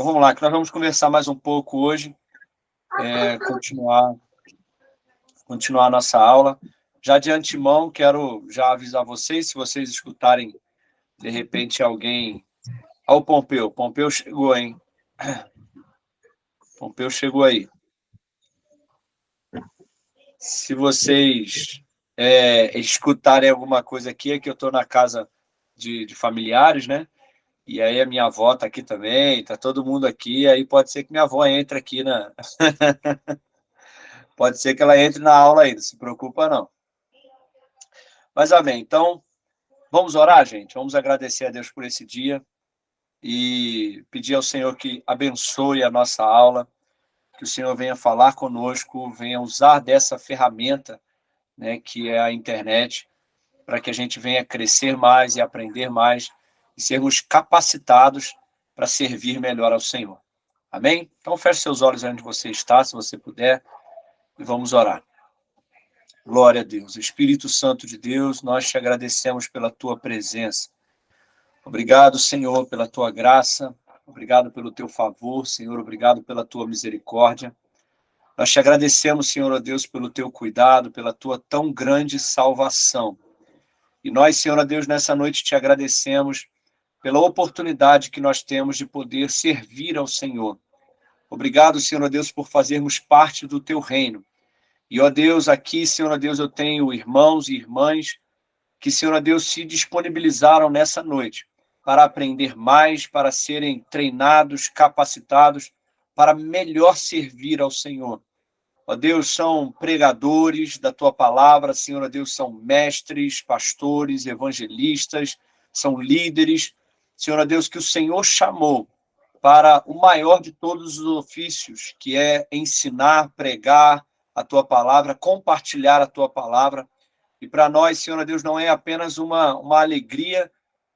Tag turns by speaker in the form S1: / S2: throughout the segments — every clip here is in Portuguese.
S1: Então vamos lá, que nós vamos conversar mais um pouco hoje, continuar a nossa aula. Já de antemão, quero já avisar vocês, se vocês escutarem, de repente, alguém... Olha o Pompeu. Pompeu chegou, hein? Pompeu chegou aí. Se vocês escutarem alguma coisa aqui, é que eu estou na casa de familiares, né? E aí a minha avó está aqui também, está todo mundo aqui, aí pode ser que minha avó entre aqui na... Pode ser que ela entre na aula ainda, se preocupa não. Mas amém. Então, vamos orar, gente? Vamos agradecer a Deus por esse dia e pedir ao Senhor que abençoe a nossa aula, que o Senhor venha falar conosco, venha usar dessa ferramenta, né, que é a internet, para que a gente venha crescer mais e aprender mais e sermos capacitados para servir melhor ao Senhor. Amém? Então, feche seus olhos onde você está, se você puder, e vamos orar. Glória a Deus. Espírito Santo de Deus, nós te agradecemos pela tua presença. Obrigado, Senhor, pela tua graça. Obrigado pelo teu favor, Senhor. Obrigado pela tua misericórdia. Nós te agradecemos, Senhor, ó Deus, pelo teu cuidado, pela tua tão grande salvação. E nós, Senhor, ó Deus, nessa noite te agradecemos pela oportunidade que nós temos de poder servir ao Senhor. Obrigado, Senhor, ó Deus, por fazermos parte do teu reino. E, ó Deus, aqui, Senhor, ó Deus, eu tenho irmãos e irmãs que, Senhor, ó Deus, se disponibilizaram nessa noite para aprender mais, para serem treinados, capacitados, para melhor servir ao Senhor. Ó Deus, são pregadores da tua palavra, Senhor, ó Deus, são mestres, pastores, evangelistas, são líderes, Senhor, ó Deus, que o Senhor chamou para o maior de todos os ofícios, que é ensinar, pregar a tua palavra, compartilhar a tua palavra. E para nós, Senhor Deus, não é apenas uma alegria,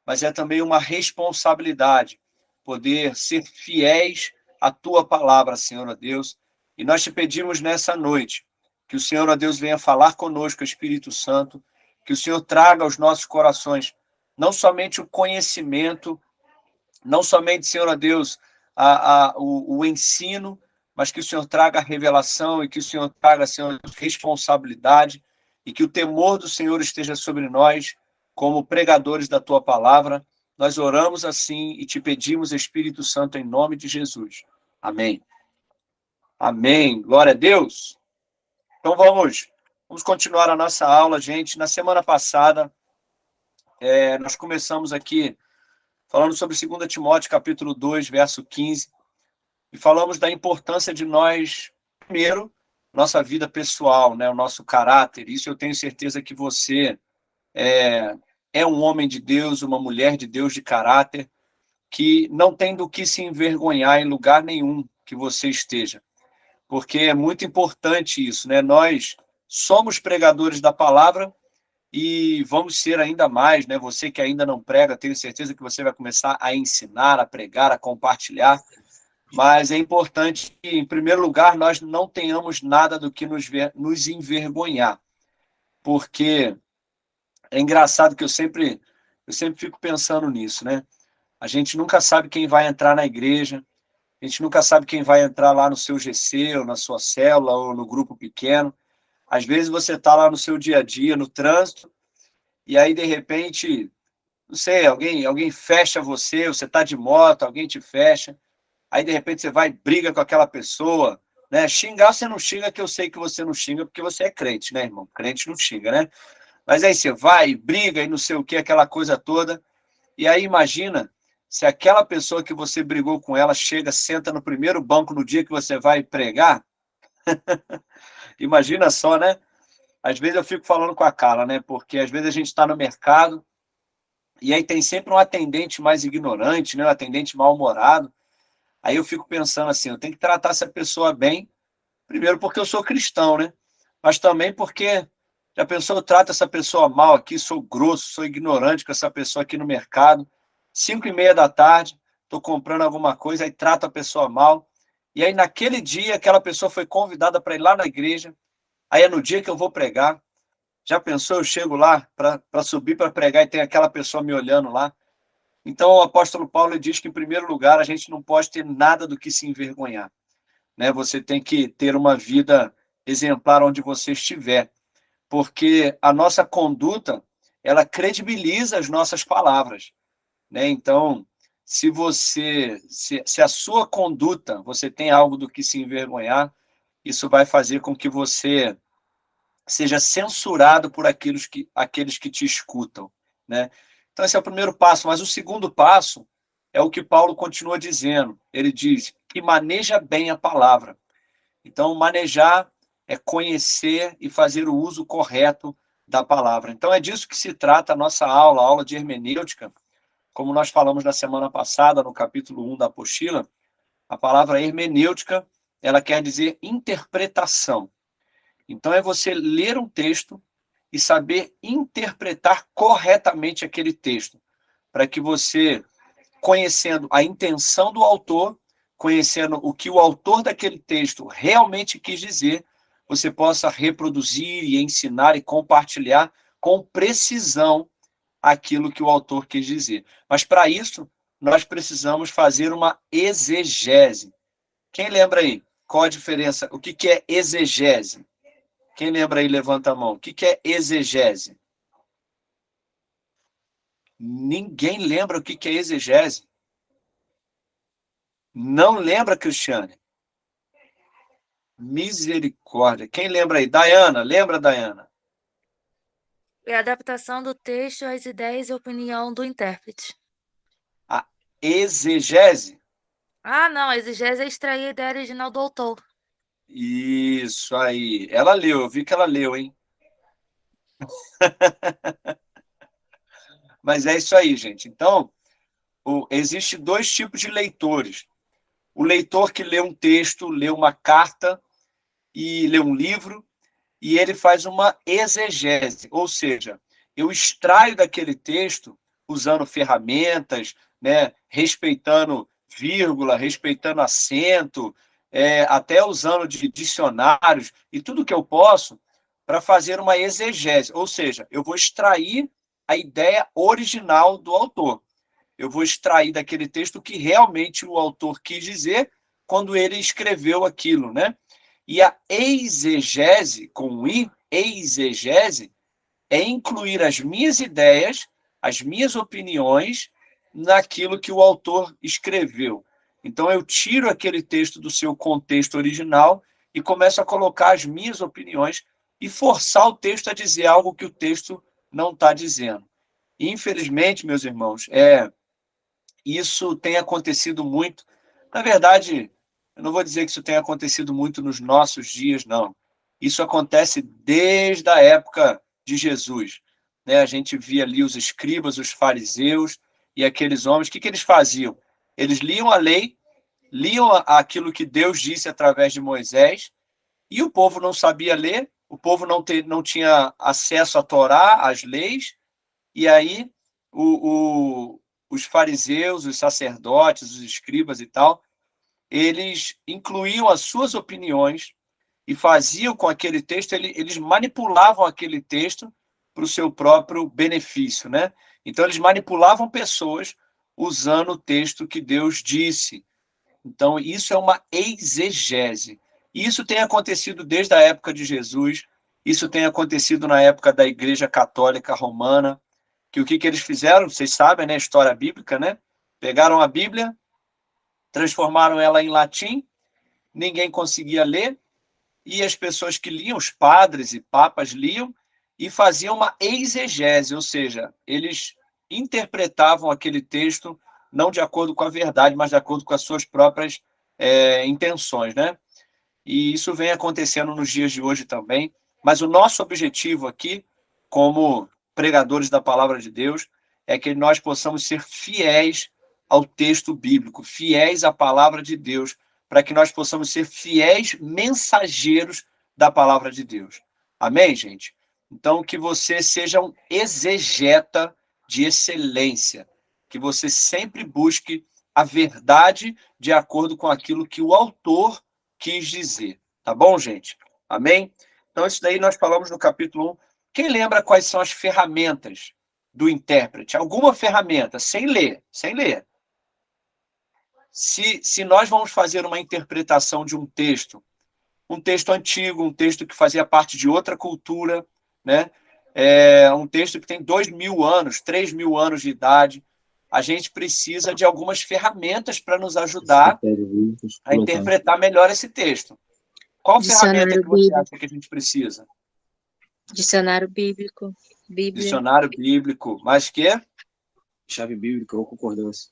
S1: mas é também uma responsabilidade poder ser fiéis à tua palavra, Senhor Deus. E nós te pedimos nessa noite que o Senhor Deus venha falar conosco, Espírito Santo, que o Senhor traga aos nossos corações não somente o conhecimento, não somente, Senhor Deus, o ensino, mas que o Senhor traga a revelação e que o Senhor traga, Senhor, responsabilidade e que o temor do Senhor esteja sobre nós como pregadores da tua palavra. Nós oramos assim e te pedimos, Espírito Santo, em nome de Jesus. Amém. Amém. Glória a Deus. Então vamos continuar a nossa aula, gente. Na semana passada, nós começamos aqui falando sobre 2 Timóteo, capítulo 2, verso 15, e falamos da importância de nós, primeiro, nossa vida pessoal, né, o nosso caráter. Isso eu tenho certeza que você é um homem de Deus, uma mulher de Deus de caráter, que não tem do que se envergonhar em lugar nenhum que você esteja. Porque é muito importante isso, né? Nós somos pregadores da palavra e vamos ser ainda mais, né? Você que ainda não prega, tenho certeza que você vai começar a ensinar, a pregar, a compartilhar. Mas é importante que, em primeiro lugar, nós não tenhamos nada do que nos envergonhar. Porque é engraçado que eu sempre fico pensando nisso, né? A gente nunca sabe quem vai entrar na igreja, a gente nunca sabe quem vai entrar lá no seu GC, ou na sua célula, ou no grupo pequeno. Às vezes você está lá no seu dia a dia, no trânsito, e aí, de repente, não sei, alguém fecha você está de moto, alguém te fecha, aí, de repente, você vai e briga com aquela pessoa, né? Xingar você não xinga, que eu sei que você não xinga, porque você é crente, né, irmão? Crente não xinga, né? Mas aí você vai e briga e não sei o que, aquela coisa toda, e aí imagina se aquela pessoa que você brigou com ela chega, senta no primeiro banco no dia que você vai pregar. Imagina só, né? Às vezes eu fico falando com a Carla, né? Porque às vezes a gente está no mercado e aí tem sempre um atendente mais ignorante, né? Um atendente mal-humorado. Aí eu fico pensando assim, eu tenho que tratar essa pessoa bem, primeiro porque eu sou cristão, né? Mas também porque já pensou, eu trato essa pessoa mal aqui, sou grosso, sou ignorante com essa pessoa aqui no mercado, 5:30 da tarde, estou comprando alguma coisa, aí trato a pessoa mal, e aí naquele dia aquela pessoa foi convidada para ir lá na igreja, aí é no dia que eu vou pregar. Já pensou, eu chego lá para subir para pregar e tem aquela pessoa me olhando lá, Então, o apóstolo Paulo diz que, em primeiro lugar, a gente não pode ter nada do que se envergonhar, né? Você tem que ter uma vida exemplar onde você estiver, porque a nossa conduta, ela credibiliza as nossas palavras, né? Então, se a sua conduta, você tem algo do que se envergonhar, isso vai fazer com que você seja censurado por aqueles que te escutam, né? Então, esse é o primeiro passo. Mas o segundo passo é o que Paulo continua dizendo. Ele diz que maneja bem a palavra. Então, manejar é conhecer e fazer o uso correto da palavra. Então, é disso que se trata a nossa aula, a aula de hermenêutica. Como nós falamos na semana passada, no capítulo 1 da apostila, a palavra hermenêutica, ela quer dizer interpretação. Então, é você ler um texto e saber interpretar corretamente aquele texto, para que você, conhecendo a intenção do autor, conhecendo o que o autor daquele texto realmente quis dizer, você possa reproduzir e ensinar e compartilhar com precisão aquilo que o autor quis dizer. Mas, para isso, nós precisamos fazer uma exegese. Quem lembra aí? Qual a diferença? O que é exegese? Quem lembra aí, levanta a mão. O que é exegese? Ninguém lembra o que é exegese. Não lembra, Cristiane? Misericórdia. Quem lembra aí? Dayana, lembra, Dayana?
S2: É a adaptação do texto às ideias e opinião do intérprete.
S1: A exegese?
S2: Ah, não, a exegese é extrair a ideia original do autor.
S1: Isso aí. Ela leu, eu vi que ela leu, hein? Mas é isso aí, gente. Então, existe dois tipos de leitores. O leitor que lê um texto, lê uma carta e lê um livro, e ele faz uma exegese, ou seja, eu extraio daquele texto usando ferramentas, né, respeitando vírgula, respeitando acento, até usando de dicionários e tudo que eu posso para fazer uma exegese, ou seja, eu vou extrair a ideia original do autor. Eu vou extrair daquele texto o que realmente o autor quis dizer quando ele escreveu aquilo, né? E a exegese, com I, exegese, é incluir as minhas ideias, as minhas opiniões naquilo que o autor escreveu. Então, eu tiro aquele texto do seu contexto original e começo a colocar as minhas opiniões e forçar o texto a dizer algo que o texto não está dizendo. Infelizmente, meus irmãos, isso tem acontecido muito. Na verdade, eu não vou dizer que isso tem acontecido muito nos nossos dias, não. Isso acontece desde a época de Jesus, né? A gente via ali os escribas, os fariseus e aqueles homens. O que eles faziam? Eles liam a lei, liam aquilo que Deus disse através de Moisés, e o povo não sabia ler, o povo não tinha acesso à Torá, às leis, e aí os fariseus, os sacerdotes, os escribas e tal, eles incluíam as suas opiniões e faziam com aquele texto, eles manipulavam aquele texto para o seu próprio benefício, né? Então, eles manipulavam pessoas usando o texto que Deus disse. Então, isso é uma exegese. E isso tem acontecido desde a época de Jesus, isso tem acontecido na época da Igreja Católica Romana, que o que eles fizeram, vocês sabem, né? História bíblica, né? Pegaram a Bíblia, transformaram ela em latim, ninguém conseguia ler, e as pessoas que liam, os padres e papas liam, e faziam uma exegese, ou seja, eles interpretavam aquele texto não de acordo com a verdade, mas de acordo com as suas próprias intenções, né? E isso vem acontecendo nos dias de hoje também. Mas o nosso objetivo aqui, como pregadores da palavra de Deus, é que nós possamos ser fiéis ao texto bíblico, fiéis à palavra de Deus, para que nós possamos ser fiéis mensageiros da palavra de Deus. Amém, gente? Então, que você seja um exegeta de excelência, que você sempre busque a verdade de acordo com aquilo que o autor quis dizer. Tá bom, gente? Amém? Então, isso daí nós falamos no capítulo 1. Quem lembra quais são as ferramentas do intérprete, alguma ferramenta, sem ler, sem ler. Se nós vamos fazer uma interpretação de um texto antigo, um texto que fazia parte de outra cultura, né? Um texto que tem 2.000 anos, 3.000 anos de idade, a gente precisa de algumas ferramentas para nos ajudar a interpretar melhor esse texto. Qual ferramenta que você acha que a gente precisa?
S3: Dicionário bíblico. Bíblia.
S1: Dicionário bíblico. Mais que?
S4: Chave bíblica ou concordância.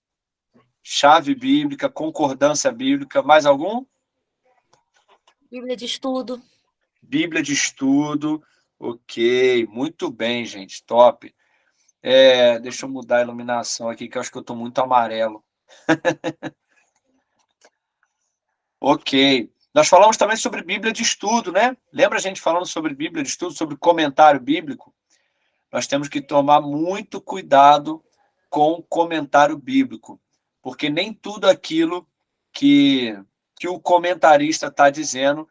S1: Chave bíblica, concordância bíblica. Mais algum?
S2: Bíblia de estudo.
S1: Bíblia de estudo. Ok, muito bem, gente. Top. Deixa eu mudar a iluminação aqui, que eu acho que eu estou muito amarelo. Ok. Nós falamos também sobre Bíblia de estudo, né? Lembra a gente falando sobre Bíblia de estudo, sobre comentário bíblico? Nós temos que tomar muito cuidado com o comentário bíblico, porque nem tudo aquilo que o comentarista está dizendo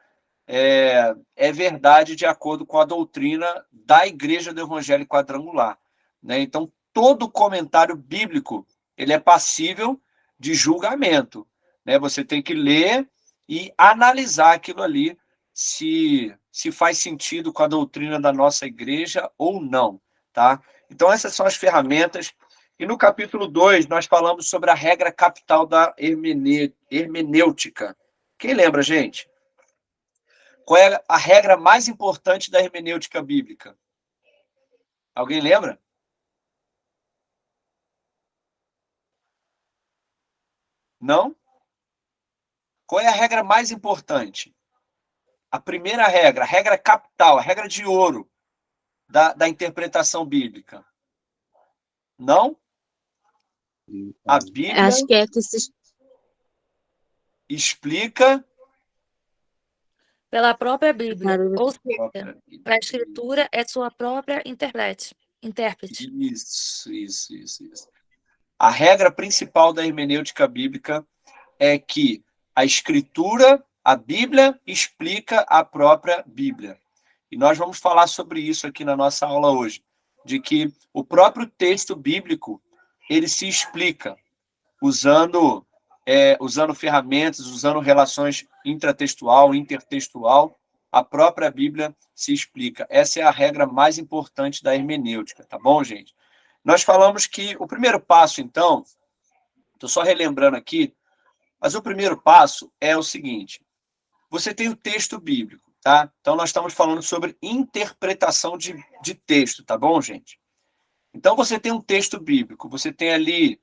S1: é verdade de acordo com a doutrina da Igreja do Evangelho Quadrangular, né? Então, todo comentário bíblico ele é passível de julgamento, né? Você tem que ler e analisar aquilo ali, se faz sentido com a doutrina da nossa igreja ou não, tá? Então, essas são as ferramentas. E no capítulo 2, nós falamos sobre a regra capital da hermenêutica. Quem lembra, gente? Qual é a regra mais importante da hermenêutica bíblica? Alguém lembra? Não? Qual é a regra mais importante? A primeira regra, a regra capital, a regra de ouro da interpretação bíblica. Não? A Bíblia
S3: Acho que é que se
S1: explica
S2: Pela própria Bíblia. Ou seja,
S1: própria
S2: a Escritura é sua própria intérprete.
S1: Isso. A regra principal da hermenêutica bíblica é que a Escritura, a Bíblia, explica a própria Bíblia. E nós vamos falar sobre isso aqui na nossa aula hoje, de que o próprio texto bíblico, ele se explica usando ferramentas, usando relações intratextual, intertextual, a própria Bíblia se explica. Essa é a regra mais importante da hermenêutica, tá bom, gente? Nós falamos que o primeiro passo, então, estou só relembrando aqui, mas o primeiro passo é o seguinte: você tem o texto bíblico, tá? Então, nós estamos falando sobre interpretação de texto, tá bom, gente? Então, você tem um texto bíblico, você tem ali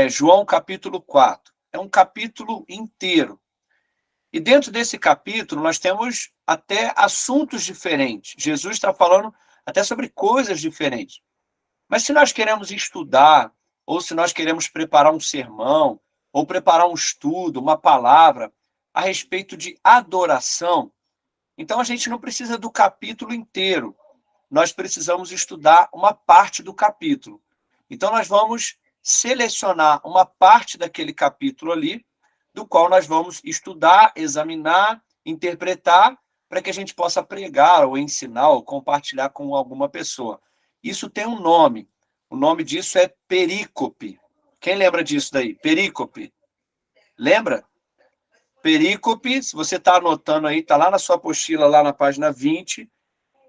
S1: João capítulo 4, é um capítulo inteiro. E dentro desse capítulo, nós temos até assuntos diferentes. Jesus está falando até sobre coisas diferentes. Mas se nós queremos estudar, ou se nós queremos preparar um sermão, ou preparar um estudo, uma palavra a respeito de adoração, então a gente não precisa do capítulo inteiro. Nós precisamos estudar uma parte do capítulo. Então nós vamos selecionar uma parte daquele capítulo ali, do qual nós vamos estudar, examinar, interpretar, para que a gente possa pregar, ou ensinar, ou compartilhar com alguma pessoa. Isso tem um nome. O nome disso é perícope. Quem lembra disso daí? Perícope. Lembra? Perícope, se você está anotando aí, está lá na sua apostila, lá na página 20.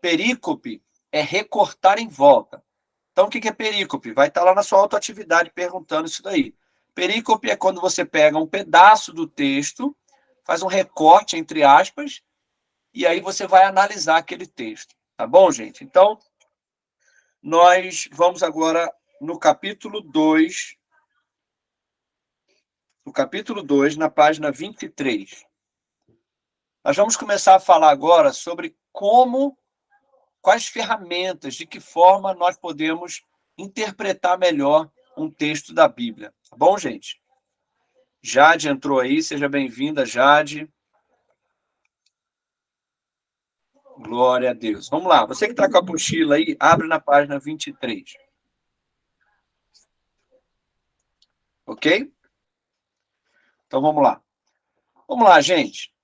S1: Perícope é recortar em volta. Então, o que é perícope? Vai estar lá na sua autoatividade perguntando isso daí. Perícope é quando você pega um pedaço do texto, faz um recorte, entre aspas, e aí você vai analisar aquele texto. Tá bom, gente? Então, nós vamos agora no capítulo 2. No capítulo 2, na página 23. Nós vamos começar a falar agora sobre quais ferramentas, de que forma nós podemos interpretar melhor um texto da Bíblia. Tá bom, gente? Jade entrou aí, seja bem-vinda, Jade. Glória a Deus. Vamos lá, você que está com a apostila aí, abre na página 23. Ok? Então vamos lá. Vamos lá, gente.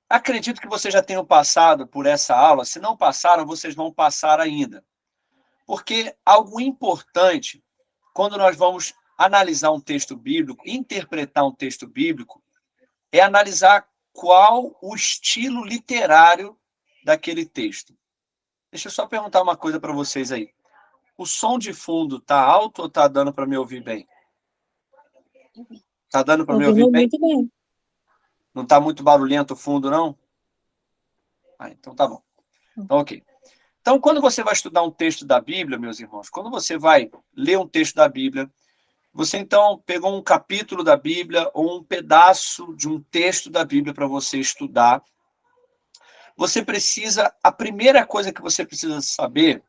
S1: Acredito que vocês já tenham passado por essa aula. Se não passaram, vocês vão passar ainda. Porque algo importante, quando nós vamos analisar um texto bíblico, interpretar um texto bíblico, é analisar qual o estilo literário daquele texto. Deixa eu só perguntar uma coisa para vocês aí. O som de fundo tá alto ou tá dando para me ouvir bem? Tá dando para me ouvir
S3: Ouvindo
S1: bem?
S3: muito bem.
S1: Não tá muito barulhento o fundo, não? Ah, então tá bom. Então, ok. Então, quando você vai estudar um texto da Bíblia, meus irmãos, quando você vai ler um texto da Bíblia, você então pegou um capítulo da Bíblia ou um pedaço de um texto da Bíblia para você estudar. Você precisa, a primeira coisa que você precisa saber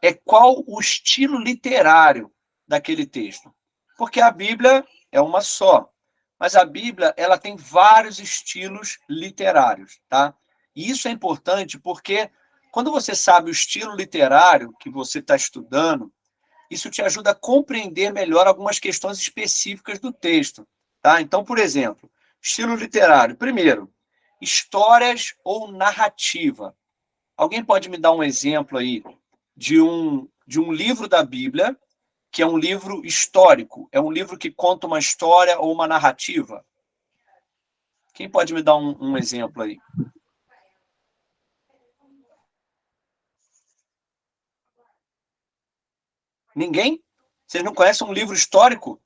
S1: é qual o estilo literário daquele texto. Porque a Bíblia é uma só, mas a Bíblia ela tem vários estilos literários, tá? E isso é importante porque quando você sabe o estilo literário que você está estudando, isso te ajuda a compreender melhor algumas questões específicas do texto, tá? Então, por exemplo, estilo literário. Primeiro, histórias ou narrativa. Alguém pode me dar um exemplo aí de um livro da Bíblia que é um livro histórico? É um livro que conta uma história ou uma narrativa? Quem pode me dar um exemplo aí? Ninguém? Vocês não conhecem um livro histórico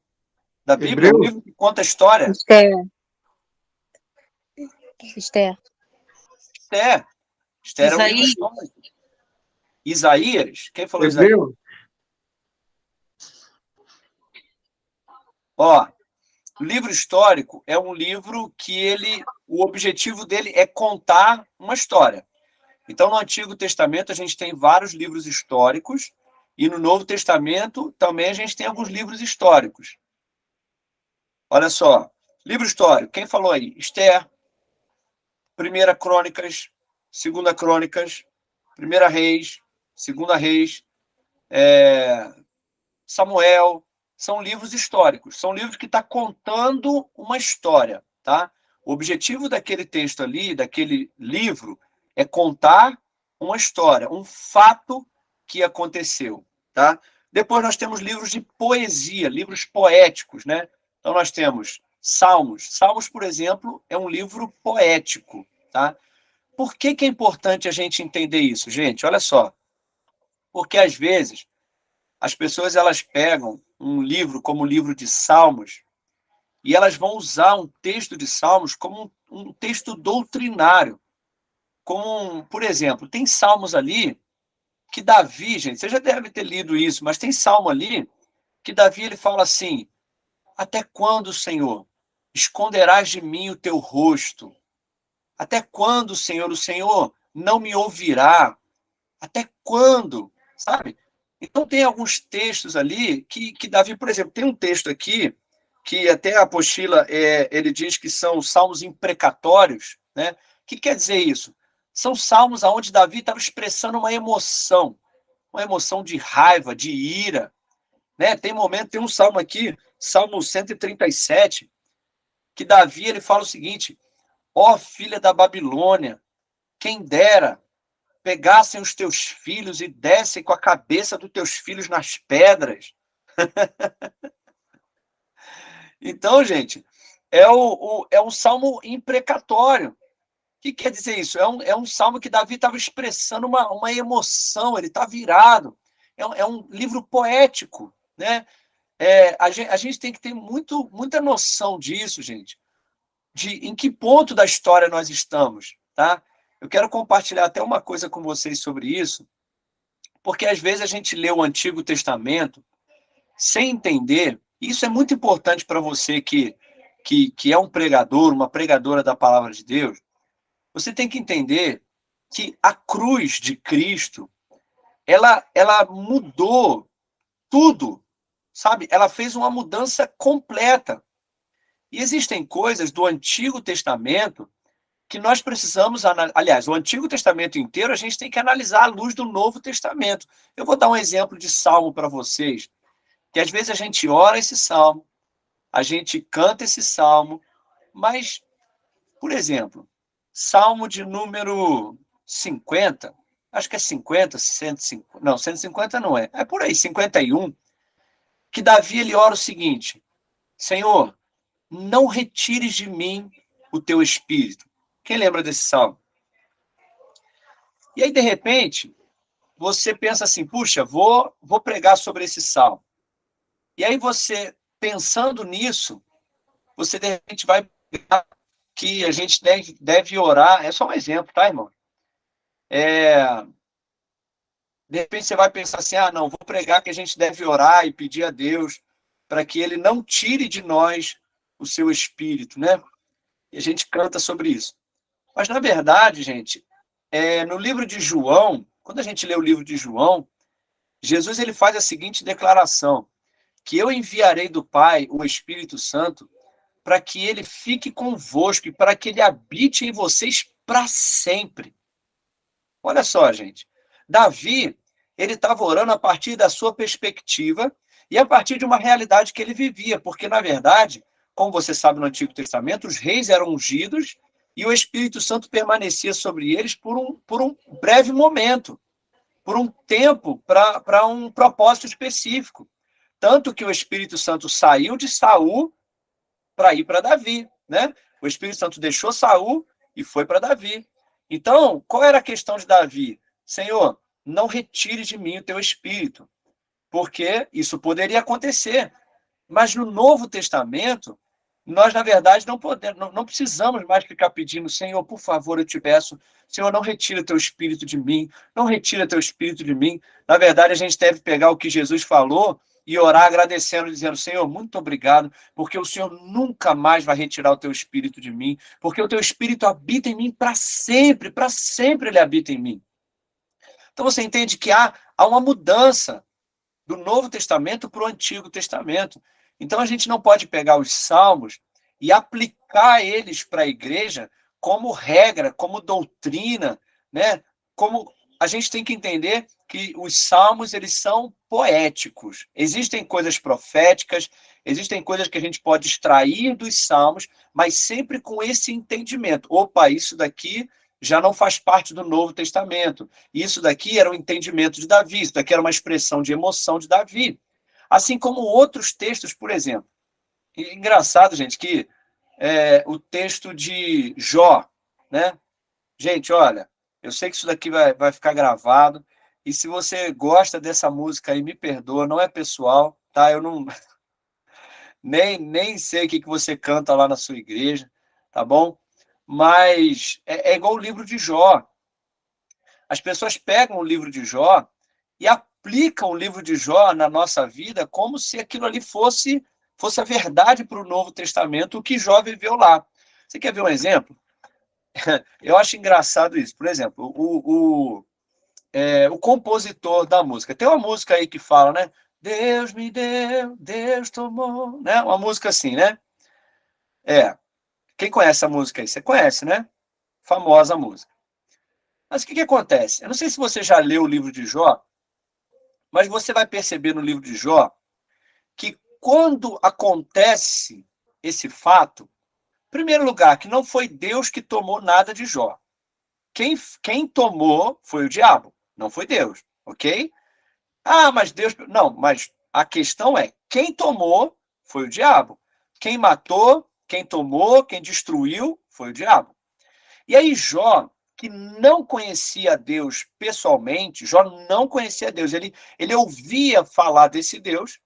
S1: da Bíblia? Um
S5: Hebreu?
S1: livro que conta a história?
S3: Esther. Esther.
S1: É. Esther é um livro
S6: Isaías.
S1: histórico. Isaías? Quem falou Isaías?
S5: Hebreu?
S1: Ó, o livro histórico é um livro que o objetivo dele é contar uma história. Então, no Antigo Testamento, a gente tem vários livros históricos, e no Novo Testamento também a gente tem alguns livros históricos. Olha só, livro histórico, quem falou aí? Esther, Primeira Crônicas, Segunda Crônicas, Primeira Reis, Segunda Reis, Samuel, são livros históricos, são livros que estão contando uma história, tá? O objetivo daquele texto ali, daquele livro, é contar uma história, um fato que aconteceu, tá? Depois nós temos livros de poesia, livros poéticos, né? Então nós temos Salmos. Salmos, por exemplo, é um livro poético, tá? Por que que é importante a gente entender isso, gente? Olha só. Porque às vezes as pessoas elas pegam um livro como o livro de Salmos e elas vão usar um texto de Salmos como um texto doutrinário. Como, por exemplo, tem salmos ali que Davi, gente, você já deve ter lido isso, mas tem salmo ali que Davi ele fala assim: até quando, Senhor, esconderás de mim o teu rosto? Até quando, Senhor, o Senhor não me ouvirá? Até quando? Sabe? Então tem alguns textos ali que Davi, por exemplo, tem um texto aqui que até a apostila ele diz que são salmos imprecatórios, né? O que quer dizer isso? São salmos onde Davi estava expressando uma emoção de raiva, de ira, né? Tem um salmo aqui, Salmo 137, que Davi ele fala o seguinte: ó filha da Babilônia, quem dera pegassem os teus filhos e dessem com a cabeça dos teus filhos nas pedras. Então, gente, é um salmo imprecatório. O que quer dizer isso? É um salmo que Davi estava expressando uma emoção, ele está virado. É um livro poético, né? A gente tem que ter muita noção disso, gente, de em que ponto da história nós estamos, tá? Eu quero compartilhar até uma coisa com vocês sobre isso, porque às vezes a gente lê o Antigo Testamento sem entender. Isso é muito importante para você que é um pregador, uma pregadora da palavra de Deus. Você tem que entender que a cruz de Cristo, ela mudou tudo, sabe? Ela fez uma mudança completa. E existem coisas do Antigo Testamento que nós precisamos, aliás, o Antigo Testamento inteiro a gente tem que analisar à luz do Novo Testamento. Eu vou dar um exemplo de salmo para vocês, que às vezes a gente ora esse salmo, a gente canta esse salmo, mas, por exemplo, salmo de número 50, acho que é 50, 150, não, 150 não é, é por aí, 51, que Davi ele ora o seguinte: Senhor, não retires de mim o teu espírito. Quem lembra desse salmo? E aí, de repente, você pensa assim, puxa, vou pregar sobre esse salmo. E aí você, pensando nisso, você de repente vai pegar que a gente deve orar, é só um exemplo, tá, irmão? De repente você vai pensar assim, não, vou pregar que a gente deve orar e pedir a Deus para que ele não tire de nós o seu espírito, né? E a gente canta sobre isso. Mas, na verdade, gente, no livro de João, quando a gente lê o livro de João, Jesus ele faz a seguinte declaração, que eu enviarei do Pai o Espírito Santo para que ele fique convosco e para que ele habite em vocês para sempre. Olha só, gente. Davi, ele estava orando a partir da sua perspectiva e a partir de uma realidade que ele vivia, porque, na verdade, como você sabe no Antigo Testamento, os reis eram ungidos e o Espírito Santo permanecia sobre eles por um breve momento, por um tempo, para um propósito específico. Tanto que o Espírito Santo saiu de Saul para ir para Davi, né? O Espírito Santo deixou Saul e foi para Davi. Então, qual era a questão de Davi? Senhor, não retire de mim o teu espírito, porque isso poderia acontecer. Mas no Novo Testamento, nós, na verdade, não precisamos mais ficar pedindo, Senhor, por favor, eu te peço, Senhor, não retira teu espírito de mim, não retira teu espírito de mim. Na verdade, a gente deve pegar o que Jesus falou e orar agradecendo, dizendo, Senhor, muito obrigado, porque o Senhor nunca mais vai retirar o teu espírito de mim, porque o teu espírito habita em mim para sempre ele habita em mim. Então você entende que há uma mudança do Novo Testamento para o Antigo Testamento. Então a gente não pode pegar os salmos e aplicar eles para a igreja como regra, como doutrina, né? Como a gente tem que entender que os salmos eles são poéticos. Existem coisas proféticas, existem coisas que a gente pode extrair dos salmos, mas sempre com esse entendimento. Opa, isso daqui já não faz parte do Novo Testamento. Isso daqui era um entendimento de Davi, isso daqui era uma expressão de emoção de Davi. Assim como outros textos, por exemplo. E engraçado, gente, que o texto de Jó, né? Gente, olha, eu sei que isso daqui vai ficar gravado, e se você gosta dessa música aí, me perdoa, não é pessoal, tá? Eu não nem sei o que você canta lá na sua igreja, tá bom? Mas é igual o livro de Jó. As pessoas pegam o livro de Jó e aplicam o livro de Jó na nossa vida como se aquilo ali fosse a verdade para o Novo Testamento, o que Jó viveu lá. Você quer ver um exemplo? Eu acho engraçado isso. Por exemplo, o compositor da música. Tem uma música aí que fala, né? Deus me deu, Deus tomou, né? Uma música assim, né? Quem conhece a música aí? Você conhece, né? Famosa música. Mas o que acontece? Eu não sei se você já leu o livro de Jó, mas você vai perceber no livro de Jó que quando acontece esse fato, em primeiro lugar, que não foi Deus que tomou nada de Jó. Quem tomou foi o diabo, não foi Deus, ok? Mas Deus... Não, mas a questão é, quem tomou foi o diabo. Quem matou, quem tomou, quem destruiu foi o diabo. E aí Jó, que não conhecia Deus pessoalmente, Jó não conhecia Deus, ele ouvia falar desse Deus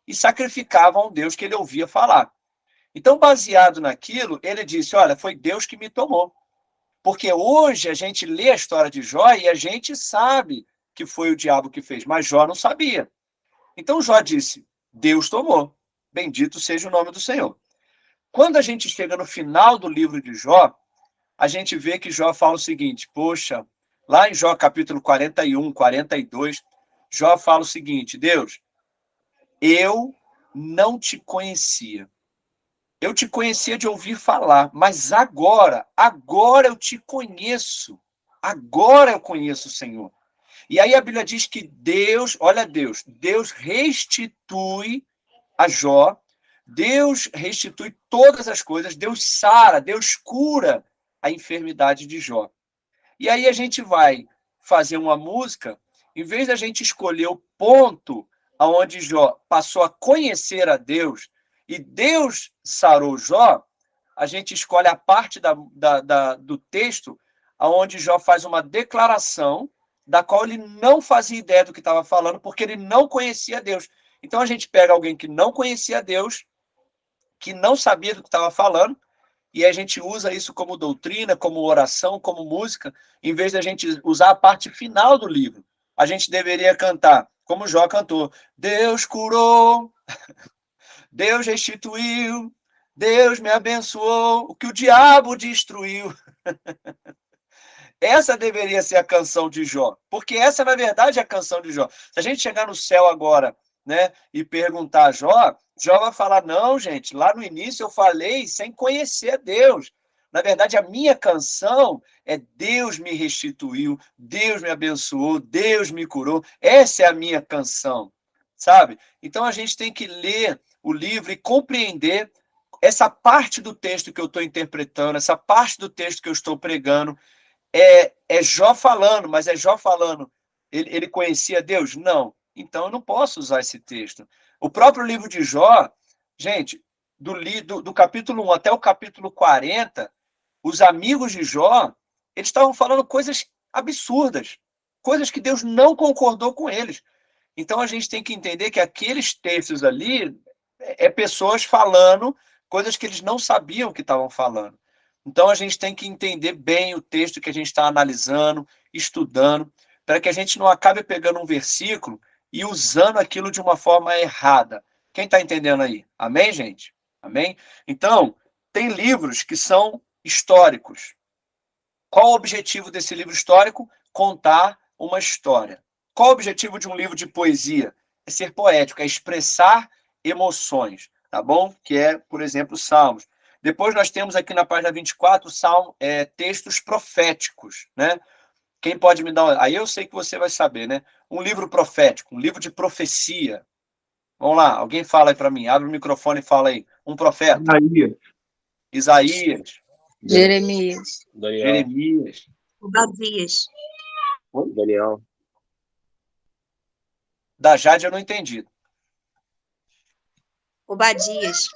S1: e sacrificava a um Deus que ele ouvia falar. Então, baseado naquilo, ele disse, olha, foi Deus que me tomou. Porque hoje a gente lê a história de Jó e a gente sabe que foi o diabo que fez, mas Jó não sabia. Então Jó disse, Deus tomou, bendito seja o nome do Senhor. Quando a gente chega no final do livro de Jó, a gente vê que Jó fala o seguinte, poxa, lá em Jó capítulo 41, 42, Jó fala o seguinte, Deus, eu não te conhecia. Eu te conhecia de ouvir falar, mas agora eu te conheço. Agora eu conheço o Senhor. E aí a Bíblia diz que Deus restitui a Jó, Deus restitui todas as coisas, Deus sara, Deus cura a enfermidade de Jó. E aí a gente vai fazer uma música, em vez da gente escolher o ponto aonde Jó passou a conhecer a Deus e Deus sarou Jó, a gente escolhe a parte do texto aonde Jó faz uma declaração da qual ele não fazia ideia do que estava falando, porque ele não conhecia Deus. Então a gente pega alguém que não conhecia Deus, que não sabia do que estava falando, e a gente usa isso como doutrina, como oração, como música, em vez da gente usar a parte final do livro. A gente deveria cantar, como Jó cantou: Deus curou, Deus restituiu, Deus me abençoou, o que o diabo destruiu. Essa deveria ser a canção de Jó, porque essa, na verdade, é a canção de Jó. Se a gente chegar no céu agora, né, e perguntar a Jó, Jó vai falar: não, gente, lá no início eu falei sem conhecer Deus. Na verdade, a minha canção é Deus me restituiu, Deus me abençoou, Deus me curou. Essa é a minha canção, sabe? Então, a gente tem que ler o livro e compreender essa parte do texto que eu estou interpretando, essa parte do texto que eu estou pregando. É Jó falando, mas é Jó falando, ele conhecia Deus? Não. Então, eu não posso usar esse texto. O próprio livro de Jó, gente, do capítulo 1 até o capítulo 40, os amigos de Jó, eles estavam falando coisas absurdas, coisas que Deus não concordou com eles. Então, a gente tem que entender que aqueles textos ali pessoas falando coisas que eles não sabiam que estavam falando. Então, a gente tem que entender bem o texto que a gente está analisando, estudando, para que a gente não acabe pegando um versículo e usando aquilo de uma forma errada. Quem está entendendo aí? Amém, gente? Amém? Então, tem livros que são históricos. Qual o objetivo desse livro histórico? Contar uma história. Qual o objetivo de um livro de poesia? É ser poético, é expressar emoções, tá bom? Que é, por exemplo, Salmos. Depois nós temos aqui na página 24 textos proféticos, né? Quem pode me dar... Aí eu sei que você vai saber, né? Um livro profético, um livro de profecia. Vamos lá, alguém fala aí para mim. Abre o microfone e fala aí. Um profeta. Isaías.
S3: Jeremias.
S4: Daniel.
S1: Jeremias.
S3: Obadias.
S4: Daniel.
S1: Da Jade eu não entendi.
S3: Obadias.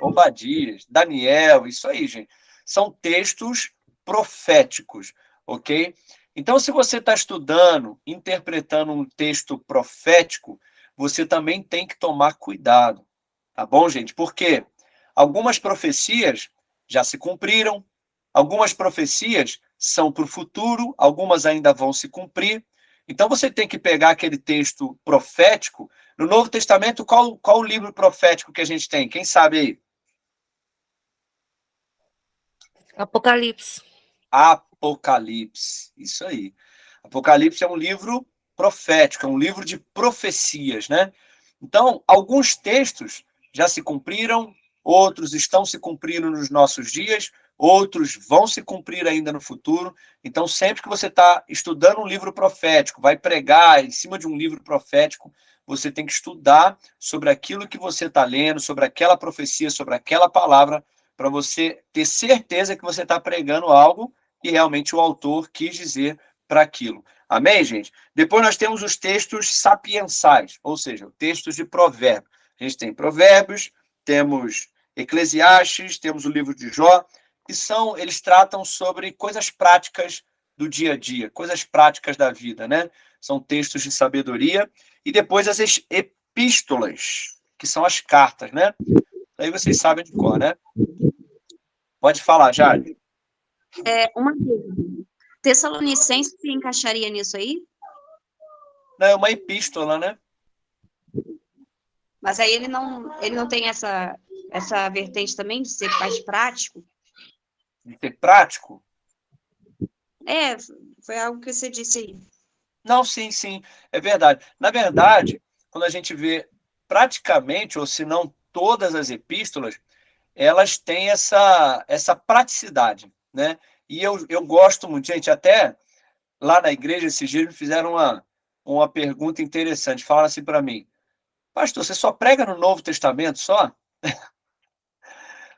S1: Obadias, Daniel, isso aí, gente. São textos proféticos, ok? Então, se você está estudando, interpretando um texto profético, você também tem que tomar cuidado, tá bom, gente? Porque algumas profecias já se cumpriram, algumas profecias são para o futuro, algumas ainda vão se cumprir. Então, você tem que pegar aquele texto profético. No Novo Testamento, qual o livro profético que a gente tem? Quem sabe aí?
S2: Apocalipse.
S1: Apocalipse, isso aí. Apocalipse é um livro profético, é um livro de profecias, né? Então, alguns textos já se cumpriram, outros estão se cumprindo nos nossos dias, outros vão se cumprir ainda no futuro. Então, sempre que você está estudando um livro profético, vai pregar em cima de um livro profético, você tem que estudar sobre aquilo que você está lendo, sobre aquela profecia, sobre aquela palavra, para você ter certeza que você está pregando algo que realmente o autor quis dizer para aquilo. Amém, gente? Depois nós temos os textos sapiensais, ou seja, textos de provérbios. A gente tem provérbios, temos Eclesiastes, temos o livro de Jó, que eles tratam sobre coisas práticas do dia a dia, coisas práticas da vida, né? São textos de sabedoria. E depois as epístolas, que são as cartas, né? Aí vocês sabem de cor, né? Pode falar, Jade.
S3: Uma dúvida. Tessalonicenses se encaixaria nisso aí?
S1: Não, é uma epístola, né?
S3: Mas aí ele não tem essa vertente também de ser mais prático?
S1: De ser prático?
S3: Foi algo que você disse aí.
S1: Não, sim, sim, é verdade. Na verdade, quando a gente vê praticamente, ou se não todas as epístolas, elas têm essa praticidade, né? E eu gosto muito, gente, até lá na igreja esses dias me fizeram uma pergunta interessante, falaram assim para mim: pastor, você só prega no Novo Testamento só?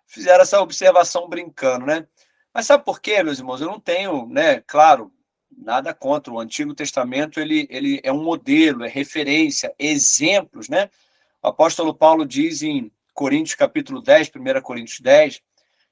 S1: Fizeram essa observação brincando, né? Mas sabe por quê, meus irmãos? Eu não tenho, né, claro, Nada contra. O Antigo Testamento ele é um modelo, é referência, exemplos, né? O apóstolo Paulo diz em Coríntios capítulo 10, 1 Coríntios 10,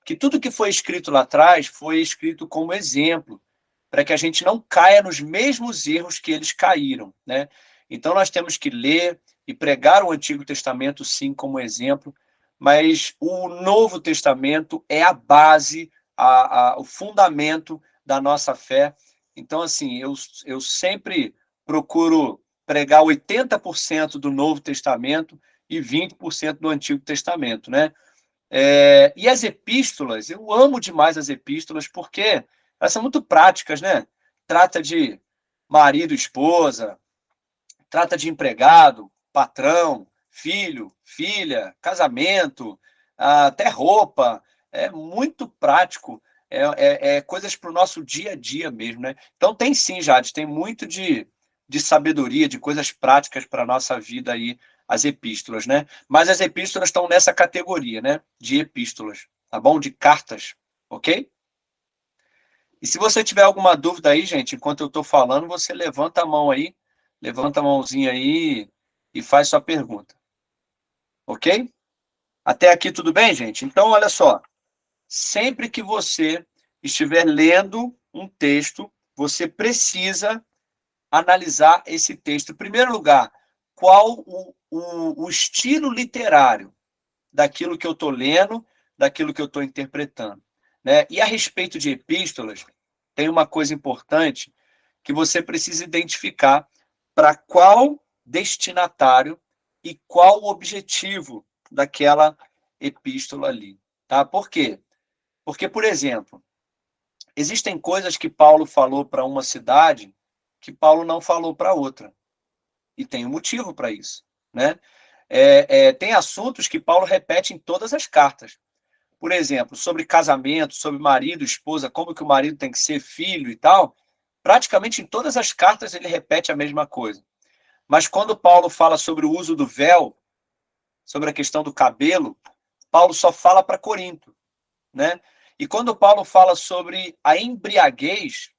S1: que tudo que foi escrito lá atrás foi escrito como exemplo, para que a gente não caia nos mesmos erros que eles caíram, né? Então nós temos que ler e pregar o Antigo Testamento, sim, como exemplo, mas o Novo Testamento é a base, o fundamento da nossa fé. Então, assim, eu sempre procuro pregar 80% do Novo Testamento e 20% do Antigo Testamento, né? E as epístolas, eu amo demais as epístolas porque elas são muito práticas, né? Trata de marido, esposa, trata de empregado, patrão, filho, filha, casamento, até roupa. É muito prático. É coisas para o nosso dia a dia mesmo, né? Então tem sim, Jade, tem muito de sabedoria, de coisas práticas para a nossa vida aí, as epístolas, né? Mas as epístolas estão nessa categoria, né? De epístolas, tá bom? De cartas, ok? E se você tiver alguma dúvida aí, gente, enquanto eu estou falando, você levanta a mão aí, levanta a mãozinha aí e faz sua pergunta. Ok? Até aqui tudo bem, gente? Então, olha só. Sempre que você estiver lendo um texto, você precisa analisar esse texto. Em primeiro lugar, qual o estilo literário daquilo que eu estou lendo, daquilo que eu estou interpretando, né? E a respeito de epístolas, tem uma coisa importante que você precisa identificar para qual destinatário e qual o objetivo daquela epístola ali, tá? Por quê? Porque, por exemplo, existem coisas que Paulo falou para uma cidade que Paulo não falou para outra. E tem um motivo para isso, né? Tem assuntos que Paulo repete em todas as cartas. Por exemplo, sobre casamento, sobre marido, esposa, como que o marido tem que ser, filho e tal. Praticamente em todas as cartas ele repete a mesma coisa. Mas quando Paulo fala sobre o uso do véu, sobre a questão do cabelo, Paulo só fala para Corinto, né? E quando Paulo fala sobre a embriaguez,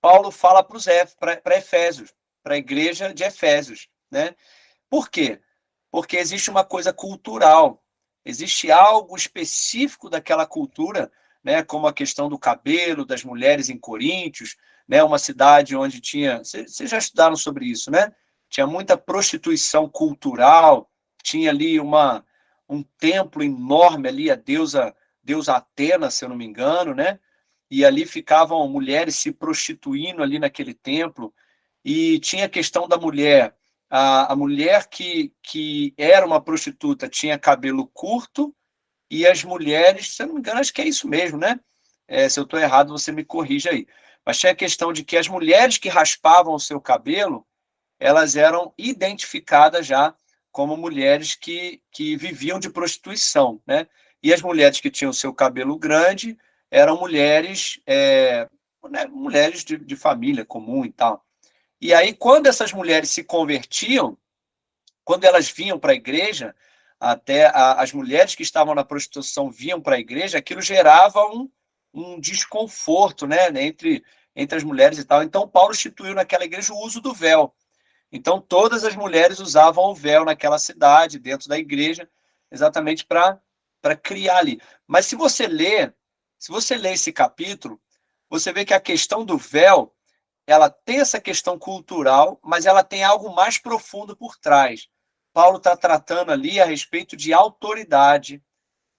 S1: Paulo fala para Efésios, para a igreja de Efésios, né? Por quê? Porque existe uma coisa cultural, existe algo específico daquela cultura, né? Como a questão do cabelo das mulheres em Coríntios, né? Uma cidade onde tinha, vocês já estudaram sobre isso, né? Tinha muita prostituição cultural, tinha ali um templo enorme ali, a deusa Atena, se eu não me engano, né? E ali ficavam mulheres se prostituindo ali naquele templo, e tinha a questão da mulher. A mulher que era uma prostituta tinha cabelo curto, e as mulheres, se eu não me engano, acho que é isso mesmo, né? Se eu estou errado, você me corrija aí. Mas tinha a questão de que as mulheres que raspavam o seu cabelo, elas eram identificadas já como mulheres que viviam de prostituição, né? E as mulheres que tinham o seu cabelo grande eram mulheres, né, mulheres de família comum e tal. E aí, quando essas mulheres se convertiam, quando elas vinham para a igreja, até as mulheres que estavam na prostituição vinham para a igreja, aquilo gerava um desconforto, né, entre as mulheres e tal. Então, Paulo instituiu naquela igreja o uso do véu. Então, todas as mulheres usavam o véu naquela cidade, dentro da igreja, exatamente para criar ali. Mas se você lê esse capítulo, você vê que a questão do véu, ela tem essa questão cultural, mas ela tem algo mais profundo por trás. Paulo está tratando ali a respeito de autoridade,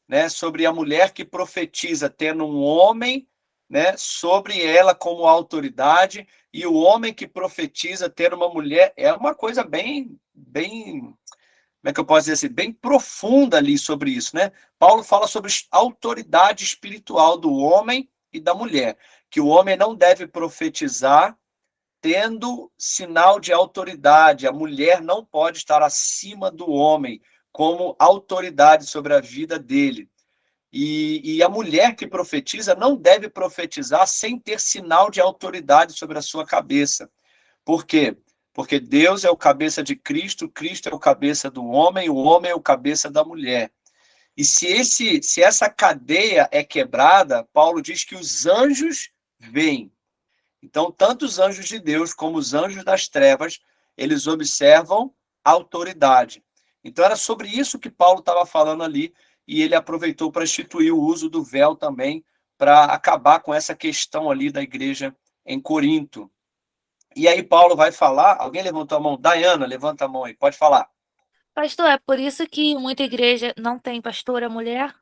S1: né, sobre a mulher que profetiza tendo um homem, né, sobre ela como autoridade, e o homem que profetiza tendo uma mulher. É uma coisa bem, como é que eu posso dizer assim, bem profunda ali sobre isso, né? Paulo fala sobre a autoridade espiritual do homem e da mulher, que o homem não deve profetizar tendo sinal de autoridade. A mulher não pode estar acima do homem como autoridade sobre a vida dele. E a mulher que profetiza não deve profetizar sem ter sinal de autoridade sobre a sua cabeça. Por quê? Porque Deus é o cabeça de Cristo, Cristo é o cabeça do homem, o homem é o cabeça da mulher. E se essa cadeia é quebrada, Paulo diz que os anjos vêm. Então, tanto os anjos de Deus como os anjos das trevas, eles observam a autoridade. Então, era sobre isso que Paulo estava falando ali, e ele aproveitou para instituir o uso do véu também, para acabar com essa questão ali da igreja em Corinto. E aí Paulo vai falar, alguém levantou a mão? Dayana, levanta a mão aí, pode falar.
S2: Pastor, é por isso que muita igreja não tem pastora mulher?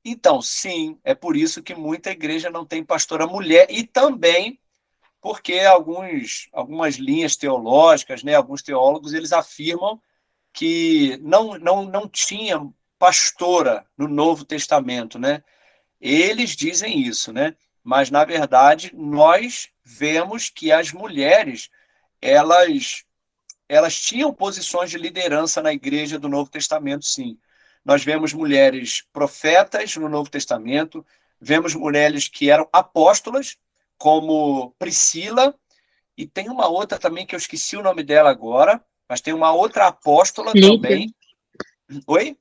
S1: Então, sim, é por isso que muita igreja não tem pastora mulher, e também porque algumas linhas teológicas, né, alguns teólogos, eles afirmam que não tinha pastora no Novo Testamento, né? Eles dizem isso, né? Mas, na verdade, nós vemos que as mulheres, elas tinham posições de liderança na igreja do Novo Testamento, sim. Nós vemos mulheres profetas no Novo Testamento, vemos mulheres que eram apóstolas, como Priscila, e tem uma outra também que eu esqueci o nome dela agora, mas tem uma outra apóstola
S3: Lídia.
S1: também. Oi?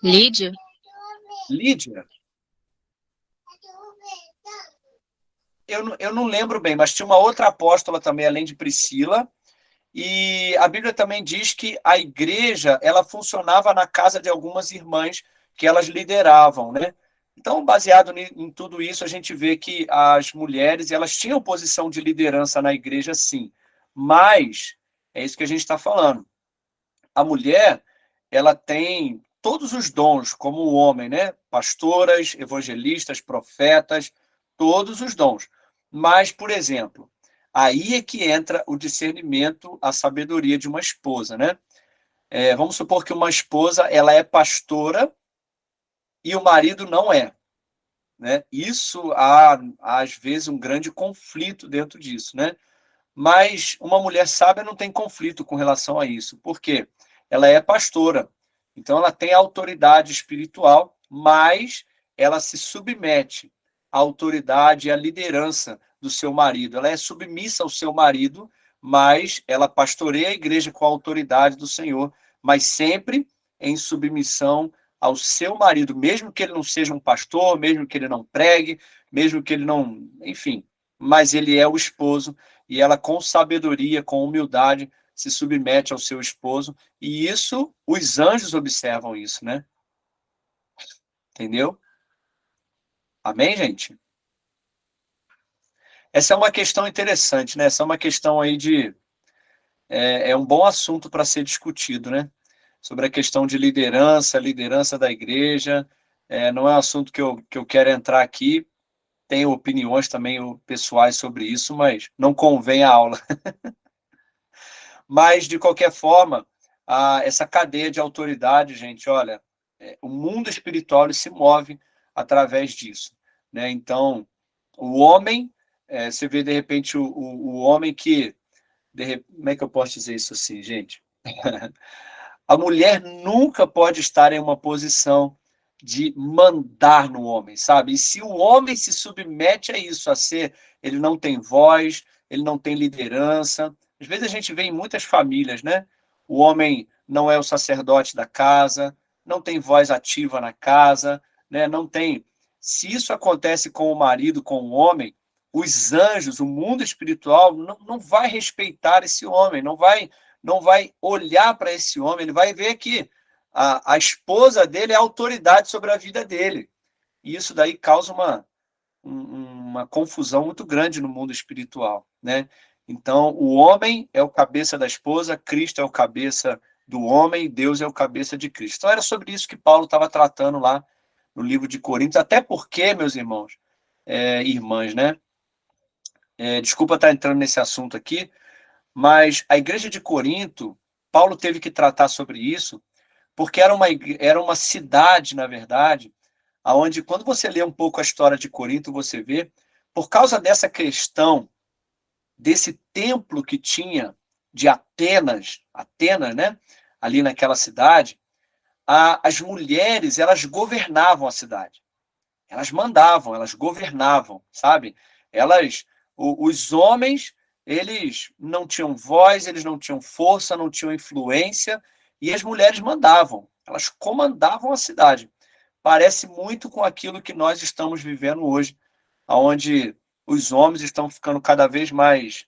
S3: Lídia?
S1: Lídia? Eu não lembro bem, mas tinha uma outra apóstola também, além de Priscila, e a Bíblia também diz que a igreja, ela funcionava na casa de algumas irmãs que elas lideravam, né? Então, baseado em tudo isso, a gente vê que as mulheres, elas tinham posição de liderança na igreja, sim. Mas, é isso que a gente está falando. A mulher, ela tem todos os dons, como o homem, né? Pastoras, evangelistas, profetas, todos os dons. Mas, por exemplo, aí é que entra o discernimento, a sabedoria de uma esposa, né? Vamos supor que uma esposa, ela é pastora e o marido não é, né? Isso há, às vezes, um grande conflito dentro disso, né? Mas uma mulher sábia não tem conflito com relação a isso. Por quê? Ela é pastora. Então, ela tem autoridade espiritual, mas ela se submete à autoridade e à liderança do seu marido. Ela é submissa ao seu marido, mas ela pastoreia a igreja com a autoridade do Senhor, mas sempre em submissão ao seu marido, mesmo que ele não seja um pastor, mesmo que ele não pregue, mesmo que ele não... Enfim, mas ele é o esposo, e ela, com sabedoria, com humildade, se submete ao seu esposo, e isso, os anjos observam isso, né? Entendeu? Amém, gente? Essa é uma questão interessante, né? Essa é uma questão aí de... É um bom assunto para ser discutido, né? Sobre a questão de liderança da igreja. Não é um assunto que eu quero entrar aqui. Tenho opiniões também pessoais sobre isso, mas não convém a aula. Mas, de qualquer forma, essa cadeia de autoridade, gente, olha, o mundo espiritual ele se move através disso, né? Então, o homem, você vê, de repente, o homem que... Como é que eu posso dizer isso assim, gente? A mulher nunca pode estar em uma posição de mandar no homem, sabe? E se o homem se submete a isso, ele não tem voz, ele não tem liderança. Às vezes a gente vê em muitas famílias, né? O homem não é o sacerdote da casa, não tem voz ativa na casa, né? Não tem. Se isso acontece com o marido, com o homem, os anjos, o mundo espiritual, não vai respeitar esse homem, não vai olhar para esse homem, ele vai ver que a esposa dele é a autoridade sobre a vida dele. E isso daí causa uma confusão muito grande no mundo espiritual, né? Então, o homem é o cabeça da esposa, Cristo é o cabeça do homem, Deus é o cabeça de Cristo. Então, era sobre isso que Paulo estava tratando lá no livro de Coríntios, até porque, meus irmãos, irmãs, né? Desculpa estar entrando nesse assunto aqui, mas a igreja de Corinto, Paulo teve que tratar sobre isso, porque era uma cidade, na verdade, onde, quando você lê um pouco a história de Corinto, você vê, por causa dessa questão, desse templo que tinha de Atenas, né, ali naquela cidade, as mulheres, elas governavam a cidade. Elas mandavam, elas governavam, sabe? Os homens, eles não tinham voz, eles não tinham força, não tinham influência, e as mulheres mandavam, elas comandavam a cidade. Parece muito com aquilo que nós estamos vivendo hoje onde os homens estão ficando cada vez mais,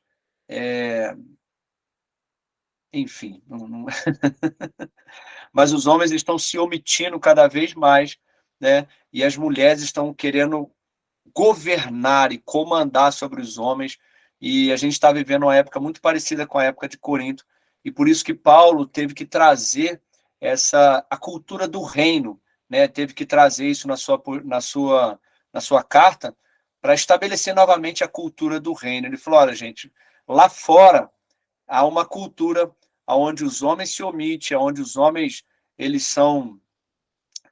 S1: enfim, mas os homens estão se omitindo cada vez mais, né? E as mulheres estão querendo governar e comandar sobre os homens, e a gente está vivendo uma época muito parecida com a época de Corinto, e por isso que Paulo teve que trazer a cultura do reino, né? Teve que trazer isso na sua carta, para estabelecer novamente a cultura do reino. Ele falou: olha, gente, lá fora há uma cultura onde os homens se omitem, onde os homens, eles são,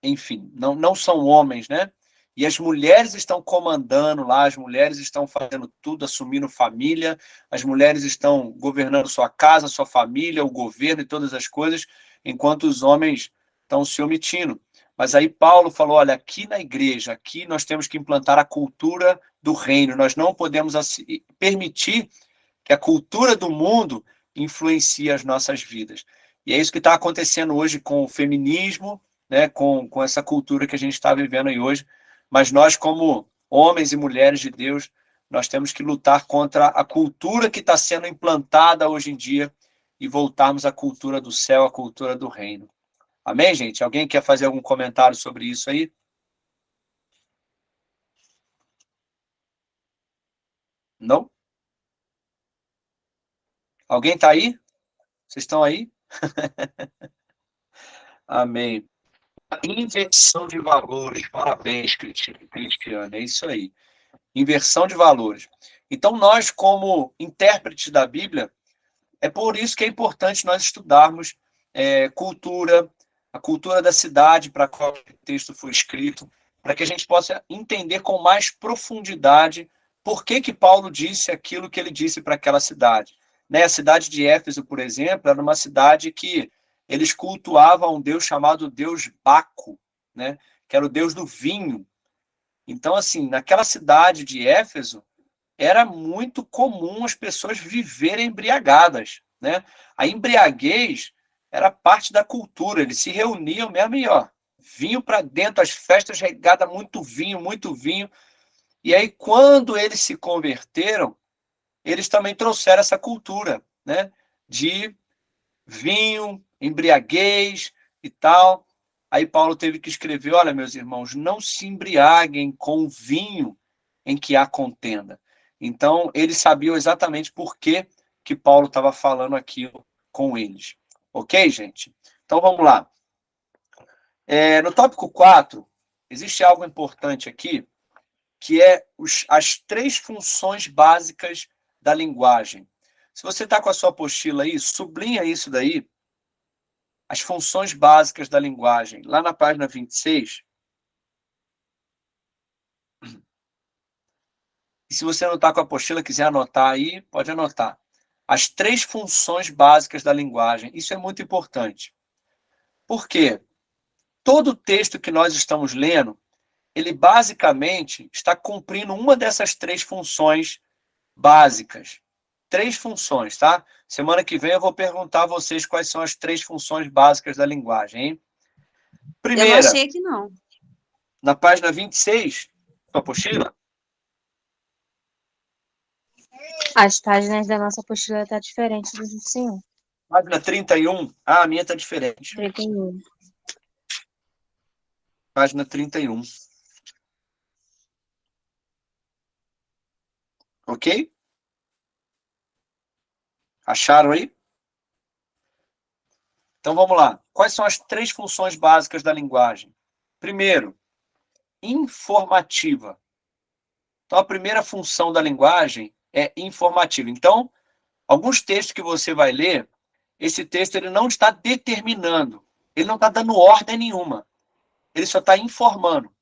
S1: enfim, não são homens, né? E as mulheres estão comandando lá, as mulheres estão fazendo tudo, assumindo família, as mulheres estão governando sua casa, sua família, o governo e todas as coisas, enquanto os homens estão se omitindo. Mas aí Paulo falou: olha, aqui na igreja, aqui nós temos que implantar a cultura do reino, nós não podemos permitir que a cultura do mundo influencie as nossas vidas. E é isso que está acontecendo hoje com o feminismo, né, com essa cultura que a gente está vivendo aí hoje. Mas nós, como homens e mulheres de Deus, nós temos que lutar contra a cultura que está sendo implantada hoje em dia e voltarmos à cultura do céu, à cultura do reino. Amém, gente? Alguém quer fazer algum comentário sobre isso aí? Não? Alguém está aí? Vocês estão aí? Amém. Inversão de valores. Parabéns, Cristiano. É isso aí. Inversão de valores. Então, nós, como intérpretes da Bíblia, é por isso que é importante nós estudarmos cultura, a cultura da cidade para a qual o texto foi escrito, para que a gente possa entender com mais profundidade por que Paulo disse aquilo que ele disse para aquela cidade. Né? A cidade de Éfeso, por exemplo, era uma cidade que eles cultuavam um deus chamado Deus Baco, né? Que era o deus do vinho. Então, assim, naquela cidade de Éfeso, era muito comum as pessoas viverem embriagadas, né? A embriaguez era parte da cultura, eles se reuniam mesmo e, ó, vinho para dentro, as festas regadas, muito vinho, muito vinho. E aí, quando eles se converteram, eles também trouxeram essa cultura, né? De vinho, embriaguez e tal. Aí Paulo teve que escrever: olha, meus irmãos, não se embriaguem com o vinho em que há contenda. Então, eles sabiam exatamente por que Paulo estava falando aquilo com eles. Ok, gente? Então, vamos lá. No tópico 4, existe algo importante aqui, que é as 3 funções básicas da linguagem. Se você está com a sua apostila aí, sublinha isso daí, as funções básicas da linguagem, lá na página 26. E se você não está com a apostila, quiser anotar aí, pode anotar. As 3 funções básicas da linguagem. Isso é muito importante. Por quê? Todo texto que nós estamos lendo, ele basicamente está cumprindo uma dessas 3 funções básicas. 3 funções, tá? Semana que vem eu vou perguntar a vocês quais são as 3 funções básicas da linguagem, hein? Primeira,
S3: Eu não achei aqui, não.
S1: na página 26, sua apostila?
S5: As páginas da nossa apostila estão diferentes do senhor.
S1: Página 31. Ah, a minha está diferente.
S5: 31.
S1: Página 31. Ok? Acharam aí? Então vamos lá. Quais são as 3 funções básicas da linguagem? Primeiro, informativa. Então a primeira função da linguagem é informativa. Então, alguns textos que você vai ler, esse texto ele não está determinando, ele não está dando ordem nenhuma. Ele só está informando.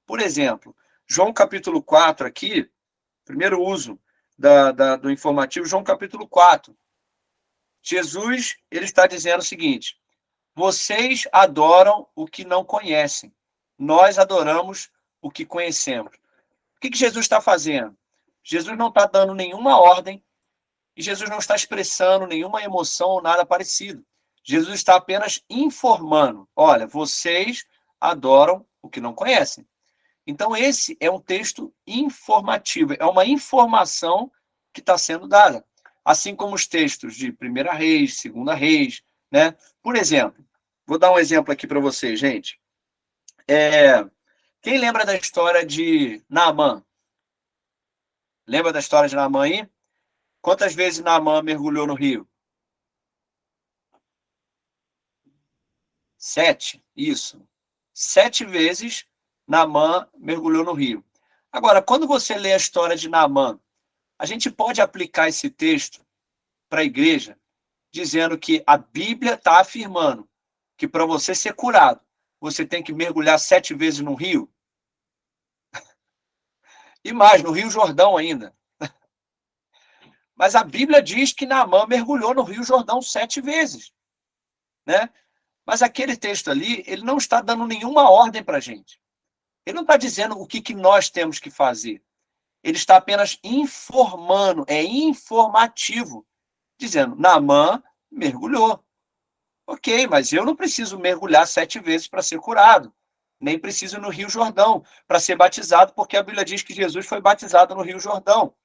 S1: Por exemplo, João capítulo 4 aqui, primeiro uso do informativo, João capítulo 4. Jesus, ele está dizendo o seguinte: vocês adoram o que não conhecem, nós adoramos o que conhecemos. O que Jesus está fazendo? Jesus não está dando nenhuma ordem e Jesus não está expressando nenhuma emoção ou nada parecido. Jesus está apenas informando: olha, vocês adoram o que não conhecem. Então, esse é um texto informativo, é uma informação que está sendo dada. Assim como os textos de 1ª Reis, 2ª Reis, né? Por exemplo, vou dar um exemplo aqui para vocês, gente. Quem lembra da história de Naamã? Lembra da história de Naamã aí? Quantas vezes Naamã mergulhou no rio? 7, isso. 7 vezes Naamã mergulhou no rio. Agora, quando você lê a história de Naamã, a gente pode aplicar esse texto para a igreja, dizendo que a Bíblia está afirmando que para você ser curado, você tem que mergulhar 7 vezes no rio? E mais, no Rio Jordão ainda. Mas a Bíblia diz que Naamã mergulhou no Rio Jordão 7 vezes, né? Mas aquele texto ali, ele não está dando nenhuma ordem para a gente. Ele não está dizendo o que nós temos que fazer. Ele está apenas informando, é informativo, dizendo, Naamã mergulhou. Ok, mas eu não preciso mergulhar 7 vezes para ser curado. Nem preciso ir no Rio Jordão para ser batizado, porque a Bíblia diz que Jesus foi batizado no Rio Jordão.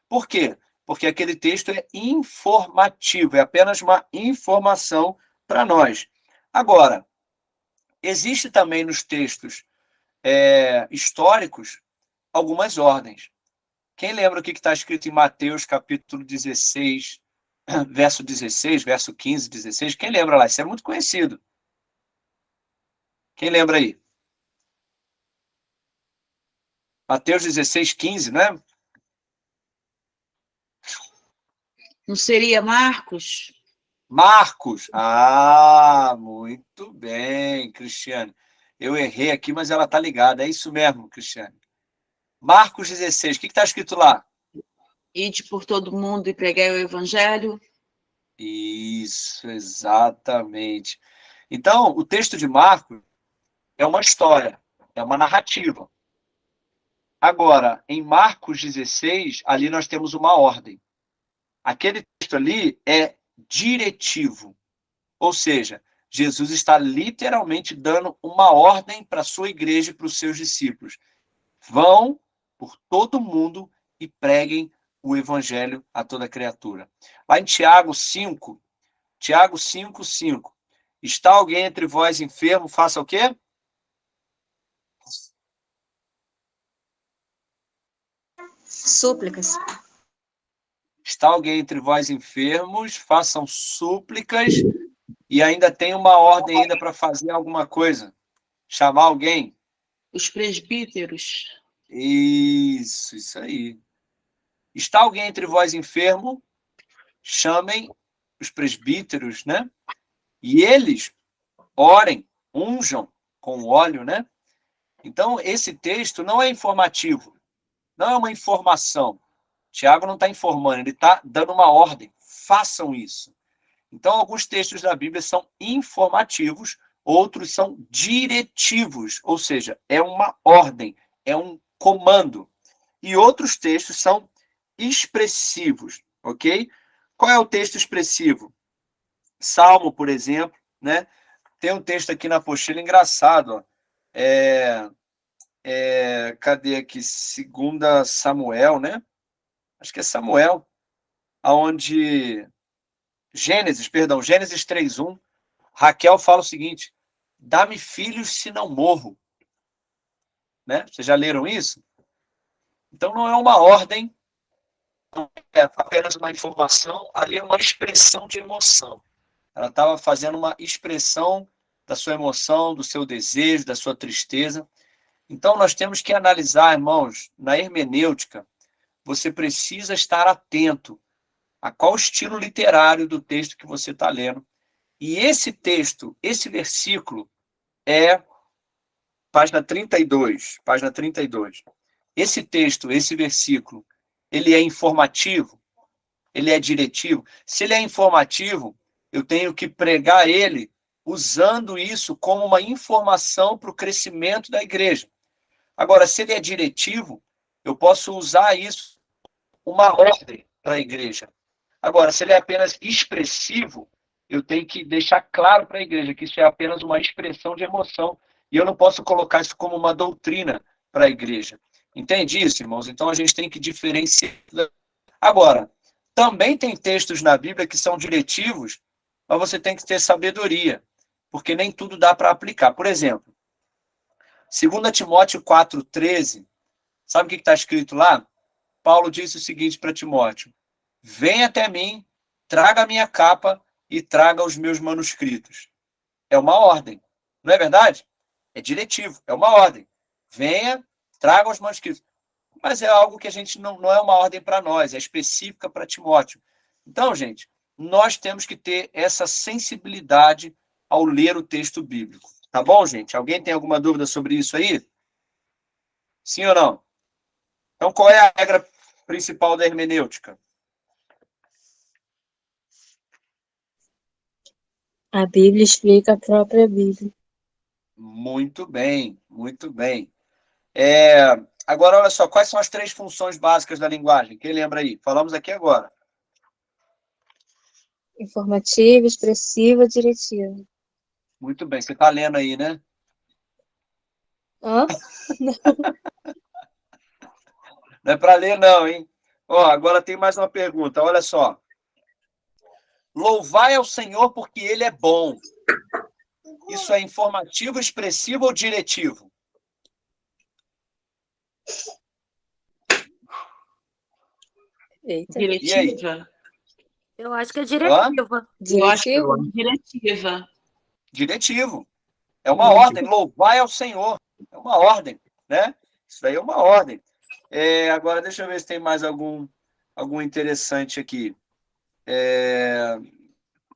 S1: Por quê? Porque aquele texto é informativo, é apenas uma informação para nós. Agora, existe também nos textos históricos algumas ordens. Quem lembra o que está escrito em Mateus, capítulo 16, verso 16, verso 15, 16? Quem lembra lá? Isso é muito conhecido. Quem lembra aí? Mateus 16, 15, não é?
S6: Não seria Marcos?
S1: Marcos. Ah, muito bem, Cristiane. Eu errei aqui, mas ela está ligada. É isso mesmo, Cristiane. Marcos 16, o que está escrito lá?
S6: Ide por todo mundo e pregai o evangelho.
S1: Isso, exatamente. Então, o texto de Marcos é uma história, é uma narrativa. Agora, em Marcos 16, ali nós temos uma ordem. Aquele texto ali é diretivo. Ou seja, Jesus está literalmente dando uma ordem para a sua igreja e para os seus discípulos. Vão por todo mundo e preguem o evangelho a toda criatura. Lá em Tiago 5, 5. Está alguém entre vós enfermo, faça o quê?
S3: Súplicas.
S1: Está alguém entre vós enfermos, façam súplicas, e ainda tem uma ordem ainda para fazer alguma coisa. Chamar alguém.
S6: Os presbíteros.
S1: Isso aí. Está alguém entre vós enfermo, chamem os presbíteros, né? E eles orem, unjam com óleo, né? Então, esse texto não é informativo, não é uma informação. Tiago não está informando, ele está dando uma ordem. Façam isso. Então, alguns textos da Bíblia são informativos, outros são diretivos, ou seja, é uma ordem, é um comando. E outros textos são expressivos, ok? Qual é o texto expressivo? Salmo, por exemplo, né? Tem um texto aqui na apostila engraçado, ó. Cadê aqui? 2 Samuel, né? Acho que é Samuel, aonde Gênesis 3:1, Raquel fala o seguinte: dá-me filhos se não morro. Né? Vocês já leram isso? Então não é uma ordem, não é apenas uma informação, ali é uma expressão de emoção. Ela estava fazendo uma expressão da sua emoção, do seu desejo, da sua tristeza. Então nós temos que analisar, irmãos, na hermenêutica, você precisa estar atento a qual estilo literário do texto que você está lendo. E esse texto, esse versículo, é página 32. Página 32. Esse texto, esse versículo, ele é informativo? Ele é diretivo? Se ele é informativo, eu tenho que pregar ele usando isso como uma informação para o crescimento da igreja. Agora, se ele é diretivo, eu posso usar isso uma ordem para a igreja. Agora, se ele é apenas expressivo, eu tenho que deixar claro para a igreja que isso é apenas uma expressão de emoção. E eu não posso colocar isso como uma doutrina para a igreja. Entende isso, irmãos? Então a gente tem que diferenciar. Agora, também tem textos na Bíblia que são diretivos, mas você tem que ter sabedoria, porque nem tudo dá para aplicar. Por exemplo, 2 Timóteo 4,13, sabe o que está escrito lá? Paulo disse o seguinte para Timóteo: venha até mim, traga a minha capa e traga os meus manuscritos. É uma ordem, não é verdade? É diretivo, é uma ordem. Venha, traga os manuscritos. Mas é algo que a gente não é uma ordem para nós, é específica para Timóteo. Então, gente, nós temos que ter essa sensibilidade ao ler o texto bíblico. Tá bom, gente? Alguém tem alguma dúvida sobre isso aí? Sim ou não? Então, qual é a regra principal da hermenêutica?
S5: A Bíblia explica a própria Bíblia.
S1: Muito bem, muito bem. Agora, olha só, quais são as 3 funções básicas da linguagem? Quem lembra aí? Falamos aqui agora.
S5: Informativa, expressiva, diretiva.
S1: Muito bem, você está lendo aí, né?
S5: Hã?
S1: Não é para ler, não, hein? Ó, agora tem mais uma pergunta, olha só. Louvai ao Senhor porque Ele é bom. Isso é informativo, expressivo ou diretivo?
S5: Eita.
S6: Diretiva?
S2: Eu acho que é
S1: Hã?
S2: diretiva.
S6: Eu acho que é
S5: Diretiva?
S6: diretiva.
S1: Diretivo. É uma ordem. Louvai ao Senhor. É uma ordem, né? Isso daí é uma ordem. Agora, deixa eu ver se tem mais algum interessante aqui.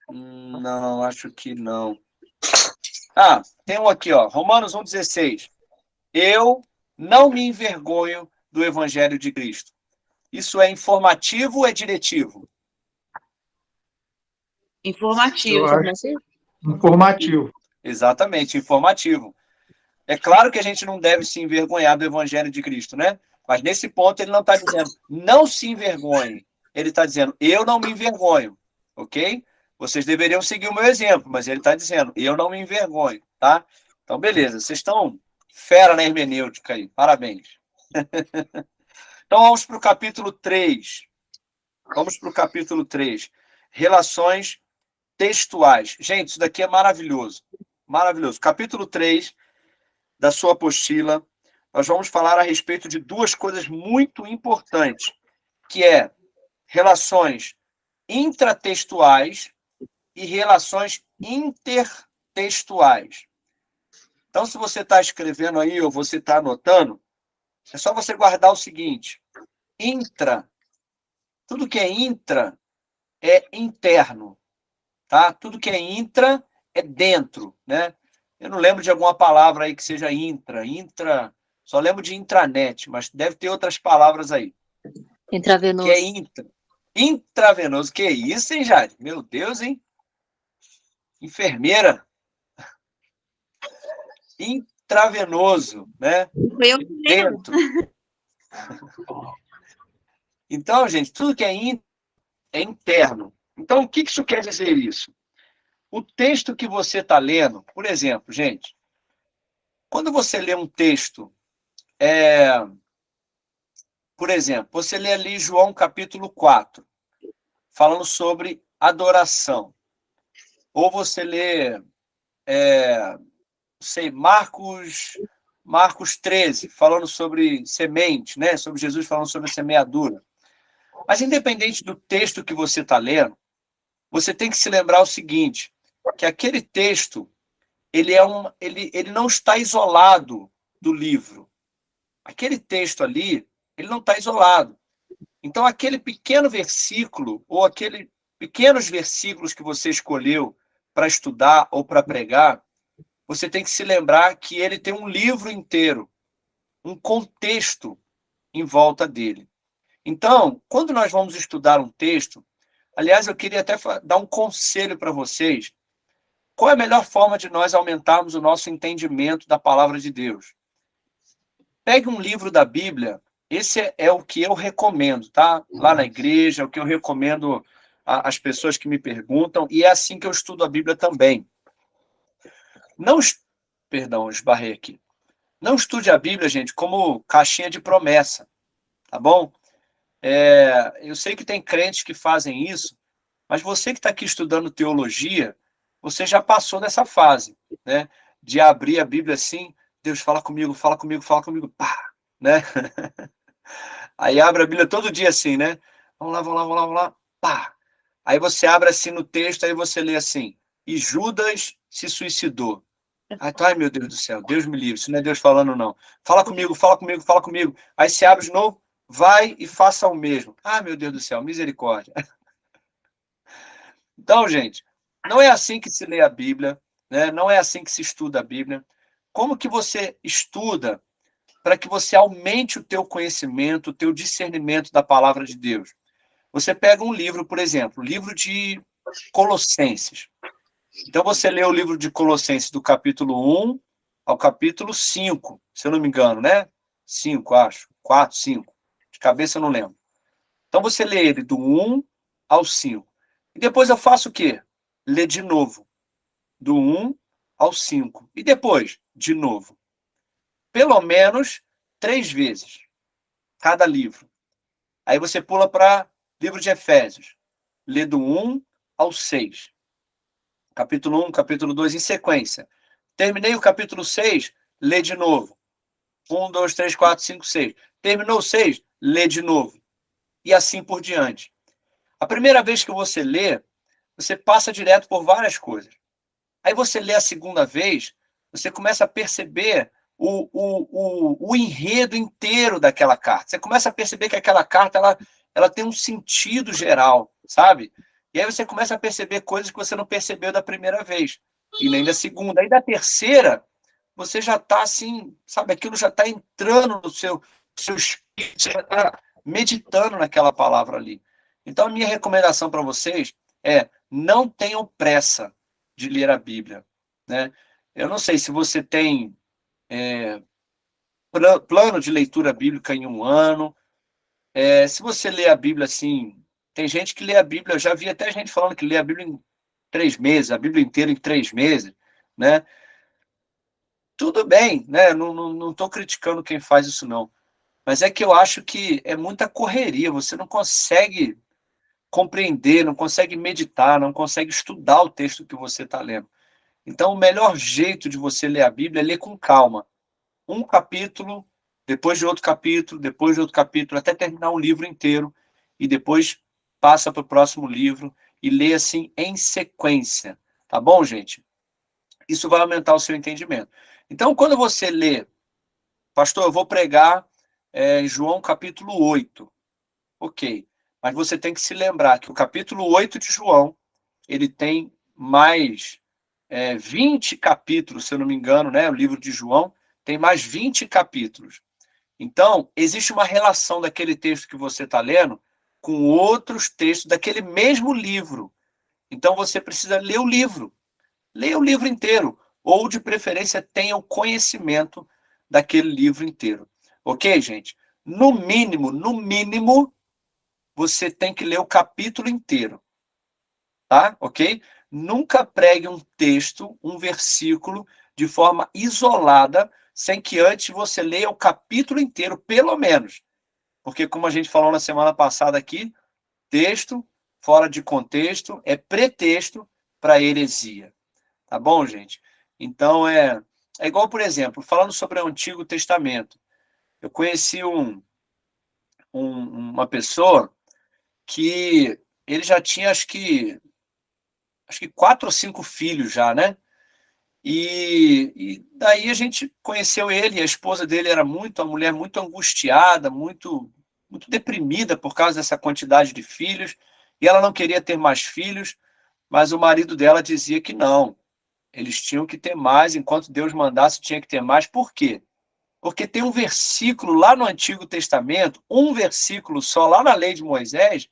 S1: Não, acho que não. Tem um aqui, ó. Romanos 1,16. Eu não me envergonho do Evangelho de Cristo. Isso é informativo ou é diretivo?
S6: Informativo.
S5: Informativo?
S7: Informativo.
S1: Exatamente, informativo. É claro que a gente não deve se envergonhar do Evangelho de Cristo, né? Mas nesse ponto ele não está dizendo, não se envergonhe. Ele está dizendo, eu não me envergonho, ok? Vocês deveriam seguir o meu exemplo, mas ele está dizendo, eu não me envergonho, tá? Então, beleza, vocês estão fera na hermenêutica aí, parabéns. Então, vamos para o capítulo 3. Vamos para o capítulo 3. Relações textuais. Gente, isso daqui é maravilhoso. Maravilhoso. Capítulo 3 da sua apostila, nós vamos falar a respeito de 2 coisas muito importantes, que é relações intratextuais e relações intertextuais. Então, se você está escrevendo aí ou você está anotando, é só você guardar o seguinte: tudo que é intra é interno, tá? Tudo que é intra é dentro, né? Eu não lembro de alguma palavra aí que seja intra, só lembro de intranet, mas deve ter outras palavras aí.
S5: Intravenoso.
S1: Que é intravenoso. Que isso, hein, Jade? Meu Deus, hein? Enfermeira. Intravenoso, né?
S3: Foi eu que leio.
S1: Dentro. Então, gente, tudo que é interno. Então, o que isso quer dizer isso? O texto que você está lendo, por exemplo, gente, quando você lê um texto, por exemplo, você lê ali João capítulo 4, falando sobre adoração. Ou você lê, Marcos 13, falando sobre semente, né? Sobre Jesus falando sobre a semeadura. Mas independente do texto que você está lendo, você tem que se lembrar o seguinte, que aquele texto, ele não está isolado do livro. Aquele texto ali, ele não está isolado. Então, aquele pequeno versículo, ou aqueles pequenos versículos que você escolheu para estudar ou para pregar, você tem que se lembrar que ele tem um livro inteiro, um contexto em volta dele. Então, quando nós vamos estudar um texto, aliás, eu queria até dar um conselho para vocês. Qual é a melhor forma de nós aumentarmos o nosso entendimento da palavra de Deus? Pegue um livro da Bíblia, esse é o que eu recomendo, tá? Lá na igreja, é o que eu recomendo às pessoas que me perguntam, e é assim que eu estudo a Bíblia também. Perdão, eu esbarrei aqui. Não estude a Bíblia, gente, como caixinha de promessa, tá bom? Eu sei que tem crentes que fazem isso, mas você que está aqui estudando teologia, você já passou dessa fase, né? De abrir a Bíblia assim, Deus fala comigo, fala comigo, fala comigo, pá, né? Aí abre a Bíblia todo dia assim, né? Vamos lá, vamos lá, vamos lá, vamos lá, pá. Aí você abre assim no texto, aí você lê assim, e Judas se suicidou. Ai, meu Deus do céu, Deus me livre, isso não é Deus falando, não. Fala comigo, fala comigo, fala comigo. Aí você abre de novo, vai e faça o mesmo. Ah, meu Deus do céu, misericórdia. Então, gente, não é assim que se lê a Bíblia, né? Não é assim que se estuda a Bíblia. Como que você estuda para que você aumente o teu conhecimento, o teu discernimento da palavra de Deus? Você pega um livro, por exemplo, o livro de Colossenses. Então, você lê o livro de Colossenses do capítulo 1 ao capítulo 5, se eu não me engano, né? 5, acho. 4, 5. De cabeça eu não lembro. Então, você lê ele do 1 ao 5. E depois eu faço o quê? Lê de novo. Do 1 ao 5. E depois, de novo. Pelo menos 3 vezes. Cada livro. Aí você pula para livro de Efésios. Lê do 1 ao 6. Capítulo 1, capítulo 2, em sequência. Terminei o capítulo 6, lê de novo. 1, 2, 3, 4, 5, 6. Terminou o 6, lê de novo. E assim por diante. A primeira vez que você lê, você passa direto por várias coisas. Aí você lê a segunda vez, você começa a perceber o enredo inteiro daquela carta. Você começa a perceber que aquela carta ela tem um sentido geral, sabe? E aí você começa a perceber coisas que você não percebeu da primeira vez, e nem da segunda. Aí da terceira, você já está assim, sabe? Aquilo já está entrando no seu espírito, você já está meditando naquela palavra ali. Então, a minha recomendação para vocês é: não tenham pressa de ler a Bíblia, né? Eu não sei se você tem plano de leitura bíblica em um ano. Se você lê a Bíblia assim, tem gente que lê a Bíblia, eu já vi até gente falando que lê a Bíblia em 3 meses, a Bíblia inteira em 3 meses, né? Tudo bem, né? Não estou criticando quem faz isso, não. Mas é que eu acho que é muita correria, você não consegue compreender, não consegue meditar, não consegue estudar o texto que você está lendo. Então, o melhor jeito de você ler a Bíblia é ler com calma. Um capítulo, depois de outro capítulo, depois de outro capítulo, até terminar um livro inteiro, e depois passa para o próximo livro e lê assim em sequência. Tá bom, gente? Isso vai aumentar o seu entendimento. Então, quando você lê, pastor, eu vou pregar em João capítulo 8. Ok. Mas você tem que se lembrar que o capítulo 8 de João, ele tem mais 20 capítulos, se eu não me engano, né? O livro de João tem mais 20 capítulos. Então, existe uma relação daquele texto que você está lendo com outros textos daquele mesmo livro. Então, você precisa ler o livro. Leia o livro inteiro. Ou, de preferência, tenha o conhecimento daquele livro inteiro. Ok, gente? No mínimo, você tem que ler o capítulo inteiro. Tá? Ok? Nunca pregue um texto, um versículo, de forma isolada, sem que antes você leia o capítulo inteiro, pelo menos. Porque, como a gente falou na semana passada aqui, texto fora de contexto é pretexto para heresia. Tá bom, gente? Então, é igual, por exemplo, falando sobre o Antigo Testamento. Eu conheci uma pessoa que ele já tinha, acho que 4 ou 5 filhos já, né? E daí a gente conheceu ele, e a esposa dele era uma mulher muito angustiada, muito deprimida por causa dessa quantidade de filhos, e ela não queria ter mais filhos, mas o marido dela dizia que não, eles tinham que ter mais, enquanto Deus mandasse tinha que ter mais. Por quê? Porque tem um versículo lá no Antigo Testamento, um versículo só lá na lei de Moisés,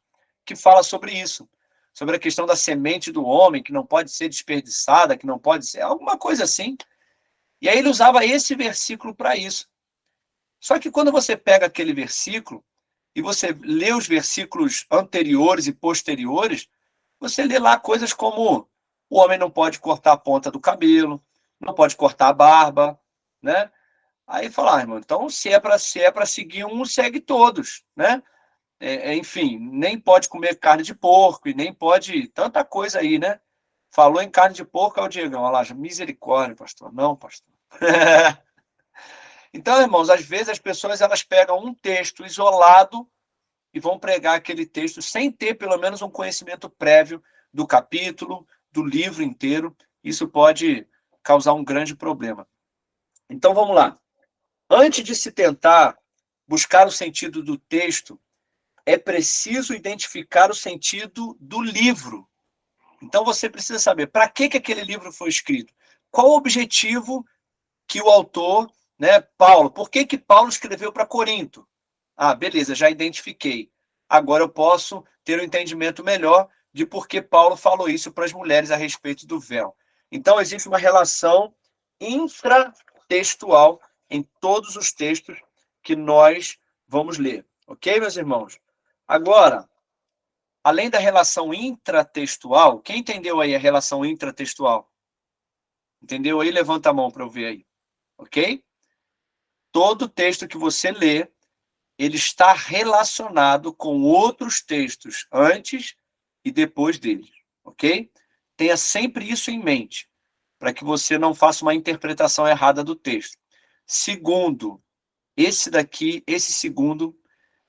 S1: que fala sobre isso, sobre a questão da semente do homem, que não pode ser desperdiçada, que não pode ser, alguma coisa assim. E aí ele usava esse versículo para isso. Só que quando você pega aquele versículo e você lê os versículos anteriores e posteriores, você lê lá coisas como o homem não pode cortar a ponta do cabelo, não pode cortar a barba, né? Aí falar, irmão, então se é para seguir um, segue todos, né? Enfim, nem pode comer carne de porco e nem pode tanta coisa aí, né? Falou em carne de porco, é o Diegão, olha lá, misericórdia, pastor. Não, pastor. Então, irmãos, às vezes as pessoas elas pegam um texto isolado e vão pregar aquele texto sem ter pelo menos um conhecimento prévio do capítulo, do livro inteiro. Isso pode causar um grande problema. Então, vamos lá. Antes de se tentar buscar o sentido do texto, é preciso identificar o sentido do livro. Então, você precisa saber para que aquele livro foi escrito. Qual o objetivo que o autor, né, Paulo, por que Paulo escreveu para Corinto? Ah, beleza, já identifiquei. Agora eu posso ter um entendimento melhor de por que Paulo falou isso para as mulheres a respeito do véu. Então, existe uma relação intratextual em todos os textos que nós vamos ler. Ok, meus irmãos? Agora, além da relação intratextual, quem entendeu aí a relação intratextual? Entendeu aí? Levanta a mão para eu ver aí. Ok? Todo texto que você lê, ele está relacionado com outros textos antes e depois deles. Ok? Tenha sempre isso em mente, para que você não faça uma interpretação errada do texto. Segundo, esse segundo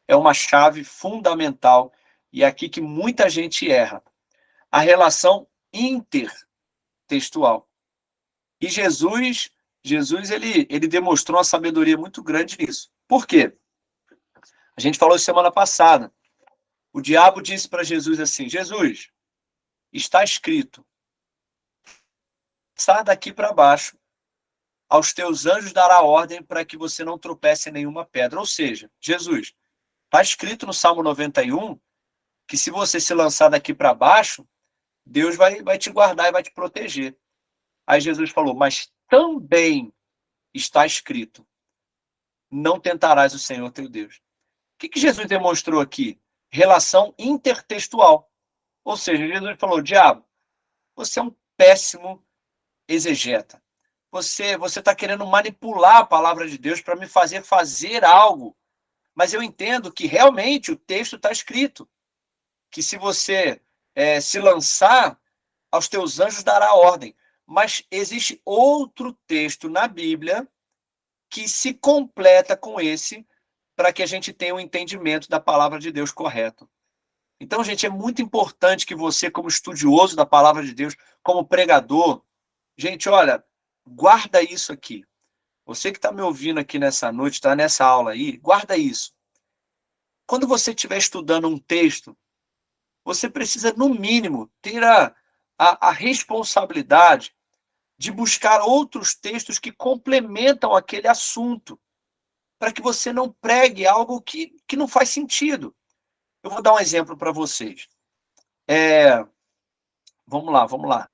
S1: é uma chave fundamental e é aqui que muita gente erra. A relação intertextual. E Jesus ele demonstrou uma sabedoria muito grande nisso. Por quê? A gente falou semana passada. O diabo disse para Jesus assim: Jesus, está escrito, sai daqui para baixo, aos teus anjos dará ordem para que você não tropece em nenhuma pedra. Ou seja, Jesus, está escrito no Salmo 91 que se você se lançar daqui para baixo, Deus vai te guardar e vai te proteger. Aí Jesus falou, mas também está escrito, não tentarás o Senhor teu Deus. O que Jesus demonstrou aqui? Relação intertextual. Ou seja, Jesus falou, diabo, você é um péssimo exegeta. Você está querendo manipular a palavra de Deus para me fazer algo. Mas eu entendo que realmente o texto está escrito. Que se você se lançar, aos teus anjos dará ordem. Mas existe outro texto na Bíblia que se completa com esse para que a gente tenha um entendimento da palavra de Deus correto. Então, gente, é muito importante que você, como estudioso da palavra de Deus, como pregador, gente, olha, guarda isso aqui. Você que está me ouvindo aqui nessa noite, está nessa aula aí, guarda isso. Quando você estiver estudando um texto, você precisa, no mínimo, ter a responsabilidade de buscar outros textos que complementam aquele assunto, para que você não pregue algo que não faz sentido. Eu vou dar um exemplo para vocês. Vamos lá.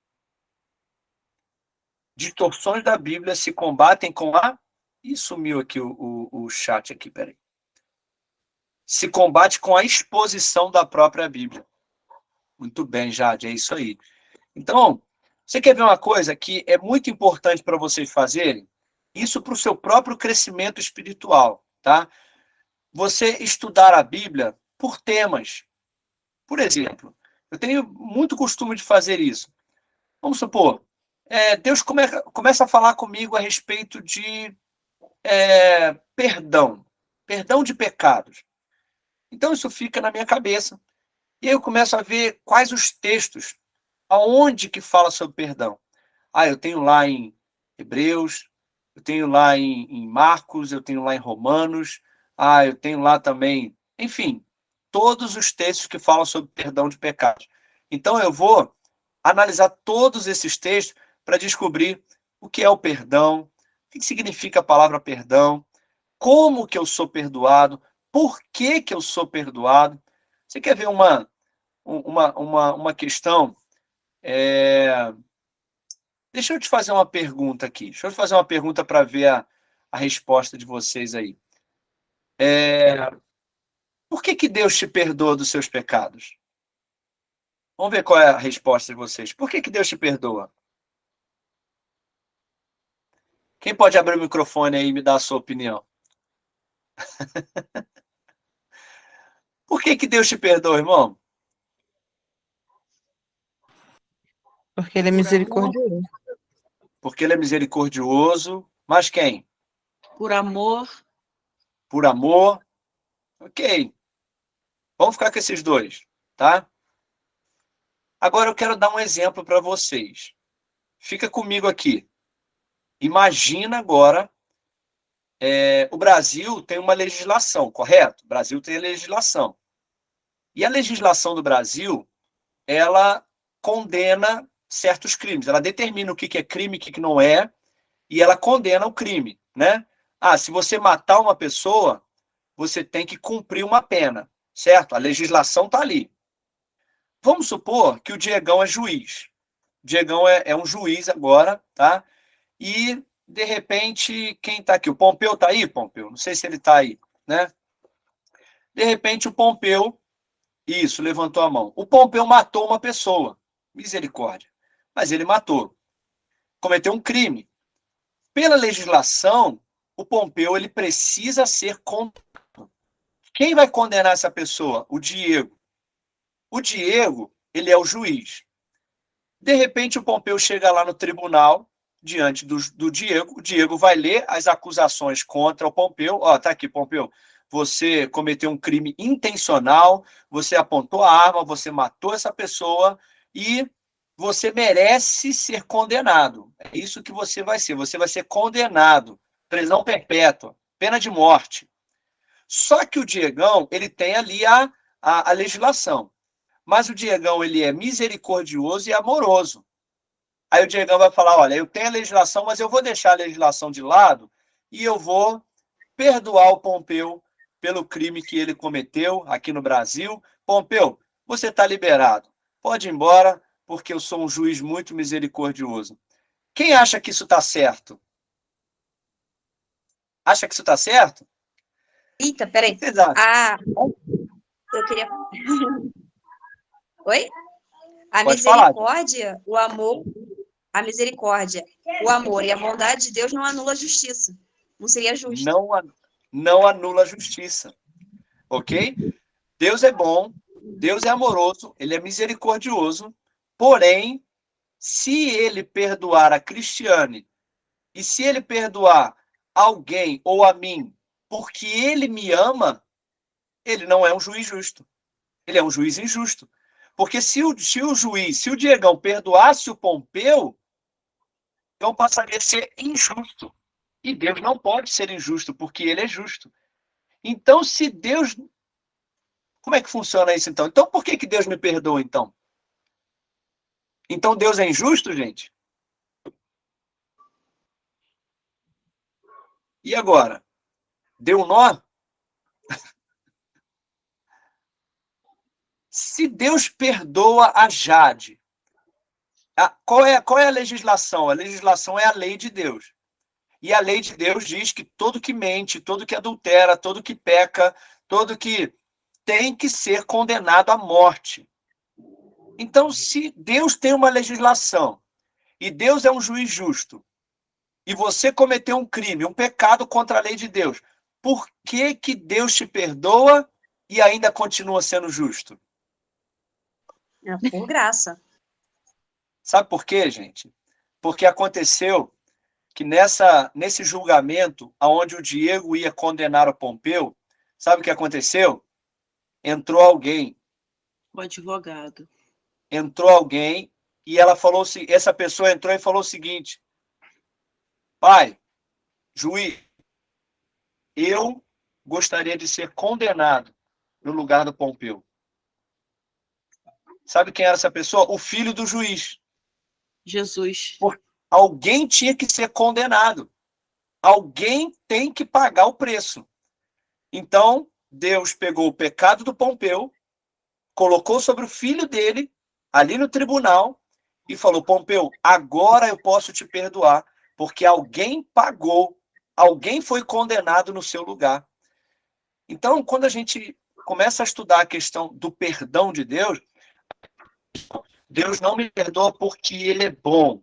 S1: Distorções da Bíblia se combatem com a... Ih, sumiu aqui o chat aqui, peraí. Se combate com a exposição da própria Bíblia. Muito bem, Jade, é isso aí. Então, você quer ver uma coisa que é muito importante para vocês fazerem? Isso para o seu próprio crescimento espiritual, tá? Você estudar a Bíblia por temas. Por exemplo, eu tenho muito costume de fazer isso. Vamos supor, Deus começa a falar comigo a respeito de perdão de pecados. Então isso fica na minha cabeça. E aí eu começo a ver quais os textos, aonde que fala sobre perdão. Eu tenho lá em Hebreus, eu tenho lá em Marcos, eu tenho lá em Romanos, eu tenho lá também, enfim, todos os textos que falam sobre perdão de pecados. Então eu vou analisar todos esses textos para descobrir o que é o perdão, o que significa a palavra perdão, como que eu sou perdoado, por que eu sou perdoado. Você quer ver uma questão? Deixa eu te fazer uma pergunta aqui. Deixa eu te fazer uma pergunta para ver a resposta de vocês aí. Por que Deus te perdoa dos seus pecados? Vamos ver qual é a resposta de vocês. Por que Deus te perdoa? Quem pode abrir o microfone aí e me dar a sua opinião? Por que Deus te perdoa, irmão?
S7: Porque ele é
S6: Por amor.
S7: misericordioso.
S1: Porque ele é misericordioso. Mas quem?
S6: Por amor.
S1: Por amor. Ok. Vamos ficar com esses dois, tá? Agora eu quero dar um exemplo para vocês. Fica comigo aqui. Imagina agora, o Brasil tem uma legislação, correto? O Brasil tem a legislação. E a legislação do Brasil, ela condena certos crimes. Ela determina o que é crime, o que não é, e ela condena o crime, né? Ah, se você matar uma pessoa, você tem que cumprir uma pena, certo? A legislação está ali. Vamos supor que o Diegão é juiz. O Diegão é um juiz agora, tá? E, de repente, quem está aqui? O Pompeu está aí, Pompeu? Não sei se ele está aí, né? De repente, o Pompeu, isso, levantou a mão. O Pompeu matou uma pessoa. Misericórdia. Mas ele matou. Cometeu um crime. Pela legislação, o Pompeu ele precisa ser condenado. Quem vai condenar essa pessoa? O Diego. O Diego, ele é o juiz. De repente, o Pompeu chega lá no tribunal, diante do Diego. O Diego vai ler as acusações contra o Pompeu. Ó, tá aqui, Pompeu. Você cometeu um crime intencional, você apontou a arma, você matou essa pessoa e você merece ser condenado. É isso que você vai ser. Você vai ser condenado. Prisão perpétua, pena de morte. Só que o Diegão, ele tem ali a legislação. Mas o Diegão, ele é misericordioso e amoroso. Aí o Diegão vai falar, olha, eu tenho a legislação, mas eu vou deixar a legislação de lado e eu vou perdoar o Pompeu pelo crime que ele cometeu aqui no Brasil. Pompeu, você está liberado. Pode ir embora, porque eu sou um juiz muito misericordioso. Quem acha que isso está certo? Acha que isso está certo?
S3: Eita, peraí.
S1: Exato.
S3: Ah, eu queria. Oi? A
S1: Pode falar.
S3: misericórdia, o amor, a misericórdia, o amor e a bondade de Deus não anula a justiça. Não seria justo.
S1: Não anula a justiça. Ok? Deus é bom, Deus é amoroso, ele é misericordioso, porém, se ele perdoar a Cristiane e se ele perdoar alguém ou a mim porque ele me ama, ele não é um juiz justo. Ele é um juiz injusto. Porque se o juiz, se o Diegão perdoasse o Pompeu, então passaria a ser injusto. E Deus não pode ser injusto, porque ele é justo. Então, se Deus... Como é que funciona isso, então? Então, por que Deus me perdoa, então? Então, Deus é injusto, gente? E agora? Deu um nó? Se Deus perdoa a Jade, qual é a legislação? A legislação é a lei de Deus. E a lei de Deus diz que todo que mente, todo que adultera, todo que peca, todo que tem que ser condenado à morte. Então, se Deus tem uma legislação e Deus é um juiz justo, e você cometeu um crime, um pecado contra a lei de Deus, por que Deus te perdoa e ainda continua sendo justo?
S3: É por graça.
S1: Sabe por quê, gente? Porque aconteceu que nesse julgamento, onde o Diego ia condenar o Pompeu, sabe o que aconteceu? Entrou alguém.
S6: O advogado.
S1: Entrou alguém e ela falou, essa pessoa entrou e falou o seguinte: pai, juiz, eu gostaria de ser condenado no lugar do Pompeu. Sabe quem era essa pessoa? O filho do juiz.
S6: Jesus.
S1: Alguém tinha que ser condenado. Alguém tem que pagar o preço. Então, Deus pegou o pecado do Pompeu, colocou sobre o filho dele, ali no tribunal, e falou: Pompeu, agora eu posso te perdoar, porque alguém pagou, alguém foi condenado no seu lugar. Então, quando a gente começa a estudar a questão do perdão de Deus, Deus não me perdoa porque ele é bom.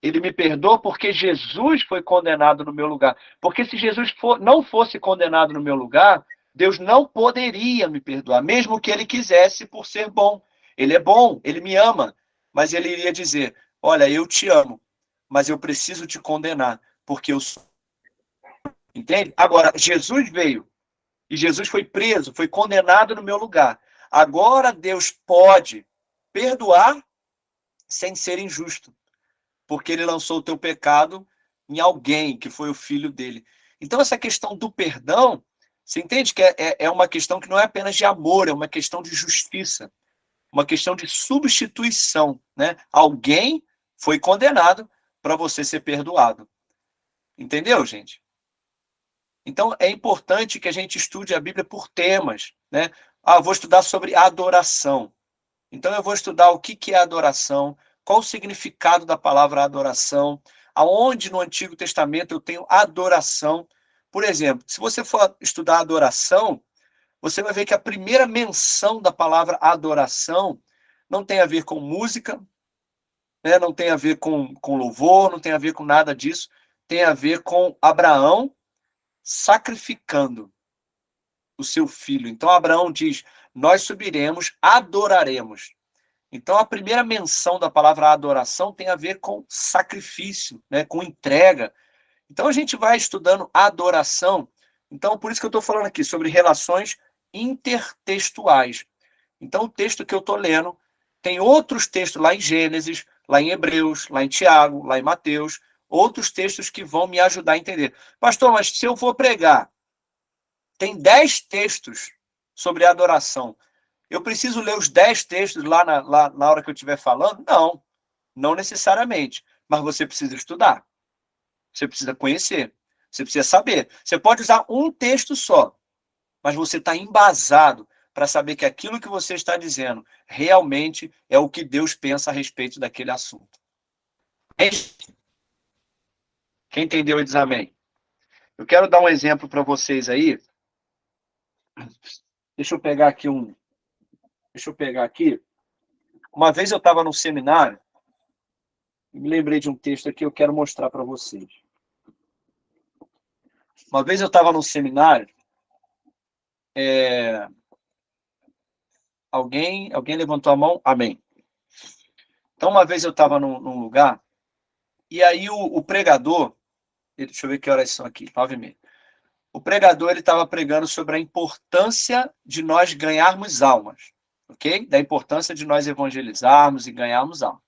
S1: Ele me perdoa porque Jesus foi condenado no meu lugar. Porque se Jesus não fosse condenado no meu lugar, Deus não poderia me perdoar, mesmo que ele quisesse, por ser bom. Ele é bom, ele me ama, mas ele iria dizer: olha, eu te amo, mas eu preciso te condenar, porque eu sou. Entende? Agora, Jesus veio e Jesus foi preso, foi condenado no meu lugar. Agora Deus pode perdoar sem ser injusto, porque ele lançou o teu pecado em alguém que foi o filho dele. Então, essa questão do perdão, você entende que é uma questão que não é apenas de amor, é uma questão de justiça, uma questão de substituição, né? Alguém foi condenado para você ser perdoado. Entendeu, gente? Então, é importante que a gente estude a Bíblia por temas, né? Eu vou estudar sobre adoração. Então, eu vou estudar o que é adoração, qual o significado da palavra adoração, aonde no Antigo Testamento eu tenho adoração. Por exemplo, se você for estudar adoração, você vai ver que a primeira menção da palavra adoração não tem a ver com música, né? Não tem a ver com louvor, não tem a ver com nada disso. Tem a ver com Abraão sacrificando o seu filho. Então, Abraão diz: nós subiremos, adoraremos. Então, a primeira menção da palavra adoração tem a ver com sacrifício, né? Com entrega. Então, a gente vai estudando adoração. Então, por isso que eu estou falando aqui sobre relações intertextuais. Então, o texto que eu estou lendo, tem outros textos lá em Gênesis, lá em Hebreus, lá em Tiago, lá em Mateus, outros textos que vão me ajudar a entender. Pastor, mas se eu for pregar, tem 10 textos sobre adoração. Eu preciso ler os 10 textos lá na hora que eu estiver falando? Não, não necessariamente. Mas você precisa estudar. Você precisa conhecer. Você precisa saber. Você pode usar um texto só, mas você está embasado para saber que aquilo que você está dizendo realmente é o que Deus pensa a respeito daquele assunto. Quem entendeu diz amém. Eu quero dar um exemplo para vocês aí. Deixa eu pegar aqui Uma vez eu estava num seminário, me lembrei de um texto aqui que eu quero mostrar para vocês. Uma vez eu estava num seminário, alguém levantou a mão? Amém. Então, uma vez eu estava num lugar, e aí o pregador, deixa eu ver que horas são aqui, 9h30. O pregador ele estava pregando sobre a importância de nós ganharmos almas, ok? Da importância de nós evangelizarmos e ganharmos alma.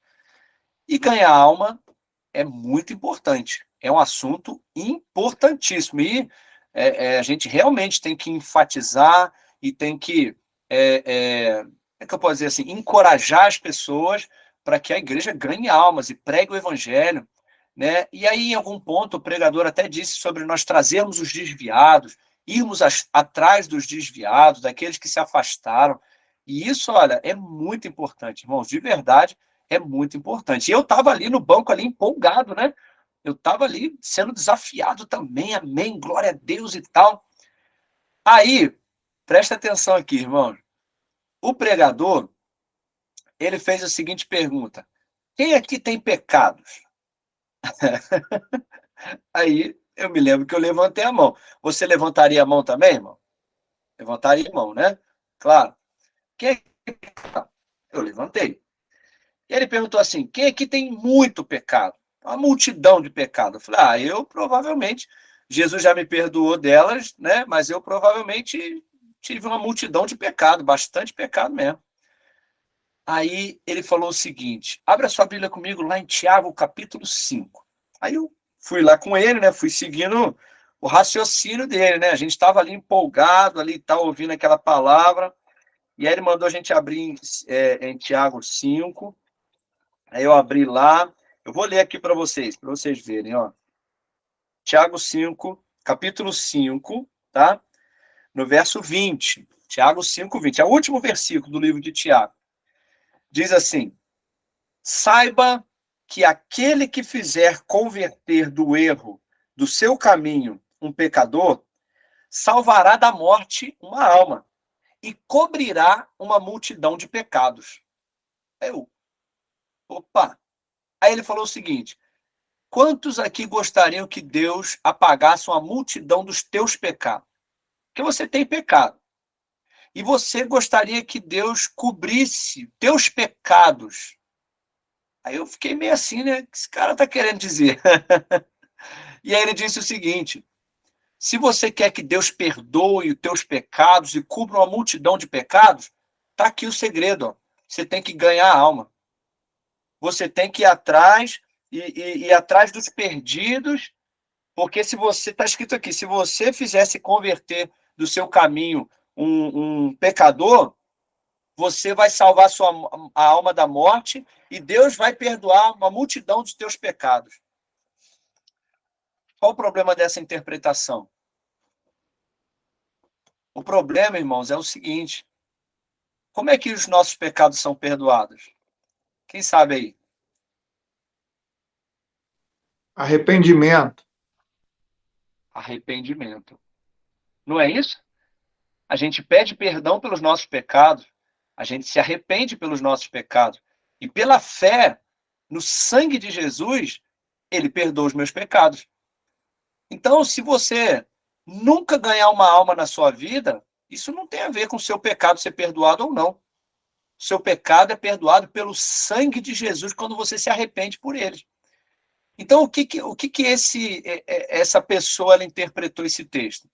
S1: E ganhar alma é muito importante. É um assunto importantíssimo. E a gente realmente tem que enfatizar e tem que, que eu posso dizer assim, encorajar as pessoas para que a igreja ganhe almas e pregue o evangelho, né? E aí, em algum ponto, o pregador até disse sobre nós trazermos os desviados, irmos atrás dos desviados, daqueles que se afastaram. E isso, olha, é muito importante, irmãos, de verdade, é muito importante. E eu estava ali no banco, ali empolgado, né? Eu estava ali sendo desafiado também, amém, glória a Deus e tal. Aí, presta atenção aqui, irmão. O pregador, ele fez a seguinte pergunta: quem aqui tem pecados? Aí, eu me lembro que eu levantei a mão. Você levantaria a mão também, irmão? Levantaria a mão, né? Claro. Quem aqui tem pecado? Eu levantei. E ele perguntou assim: quem aqui tem muito pecado? Uma multidão de pecado. Eu falei: eu provavelmente, Jesus já me perdoou delas, né? Mas eu provavelmente tive uma multidão de pecado, bastante pecado mesmo. Aí ele falou o seguinte: abre a sua Bíblia comigo lá em Tiago, capítulo 5. Aí eu fui lá com ele, né? Fui seguindo o raciocínio dele, né? A gente estava ali empolgado, ali tal, ouvindo aquela palavra. E aí ele mandou a gente abrir em Tiago 5. Aí eu abri lá. Eu vou ler aqui para vocês verem, ó. Tiago 5, capítulo 5, tá? No verso 20. Tiago 5, 20. É o último versículo do livro de Tiago. Diz assim: saiba que aquele que fizer converter do erro do seu caminho um pecador, salvará da morte uma alma e cobrirá uma multidão de pecados. Opa! Aí ele falou o seguinte: Quantos aqui gostariam que Deus apagasse uma multidão dos teus pecados? Porque você tem pecado. E você gostaria que Deus cobrisse teus pecados. Aí eu fiquei meio assim, né? O que esse cara está querendo dizer? E aí ele disse o seguinte: se você quer que Deus perdoe os teus pecados e cubra uma multidão de pecados, está aqui o segredo. Ó. Você tem que ganhar a alma. Você tem que ir atrás ir atrás dos perdidos, porque se você, está escrito aqui, se você fizesse converter do seu caminho um pecador, você vai salvar a alma da morte e Deus vai perdoar uma multidão dos teus pecados. Qual o problema dessa interpretação? O problema, irmãos, é o seguinte: como é que os nossos pecados são perdoados? Quem sabe aí?
S8: Arrependimento.
S1: Arrependimento. Não é isso? A gente pede perdão pelos nossos pecados, a gente se arrepende pelos nossos pecados. E pela fé no sangue de Jesus, ele perdoa os meus pecados. Então, se você nunca ganhar uma alma na sua vida, isso não tem a ver com o seu pecado ser perdoado ou não. O seu pecado é perdoado pelo sangue de Jesus quando você se arrepende por ele. Então, o que essa pessoa ela interpretou esse texto?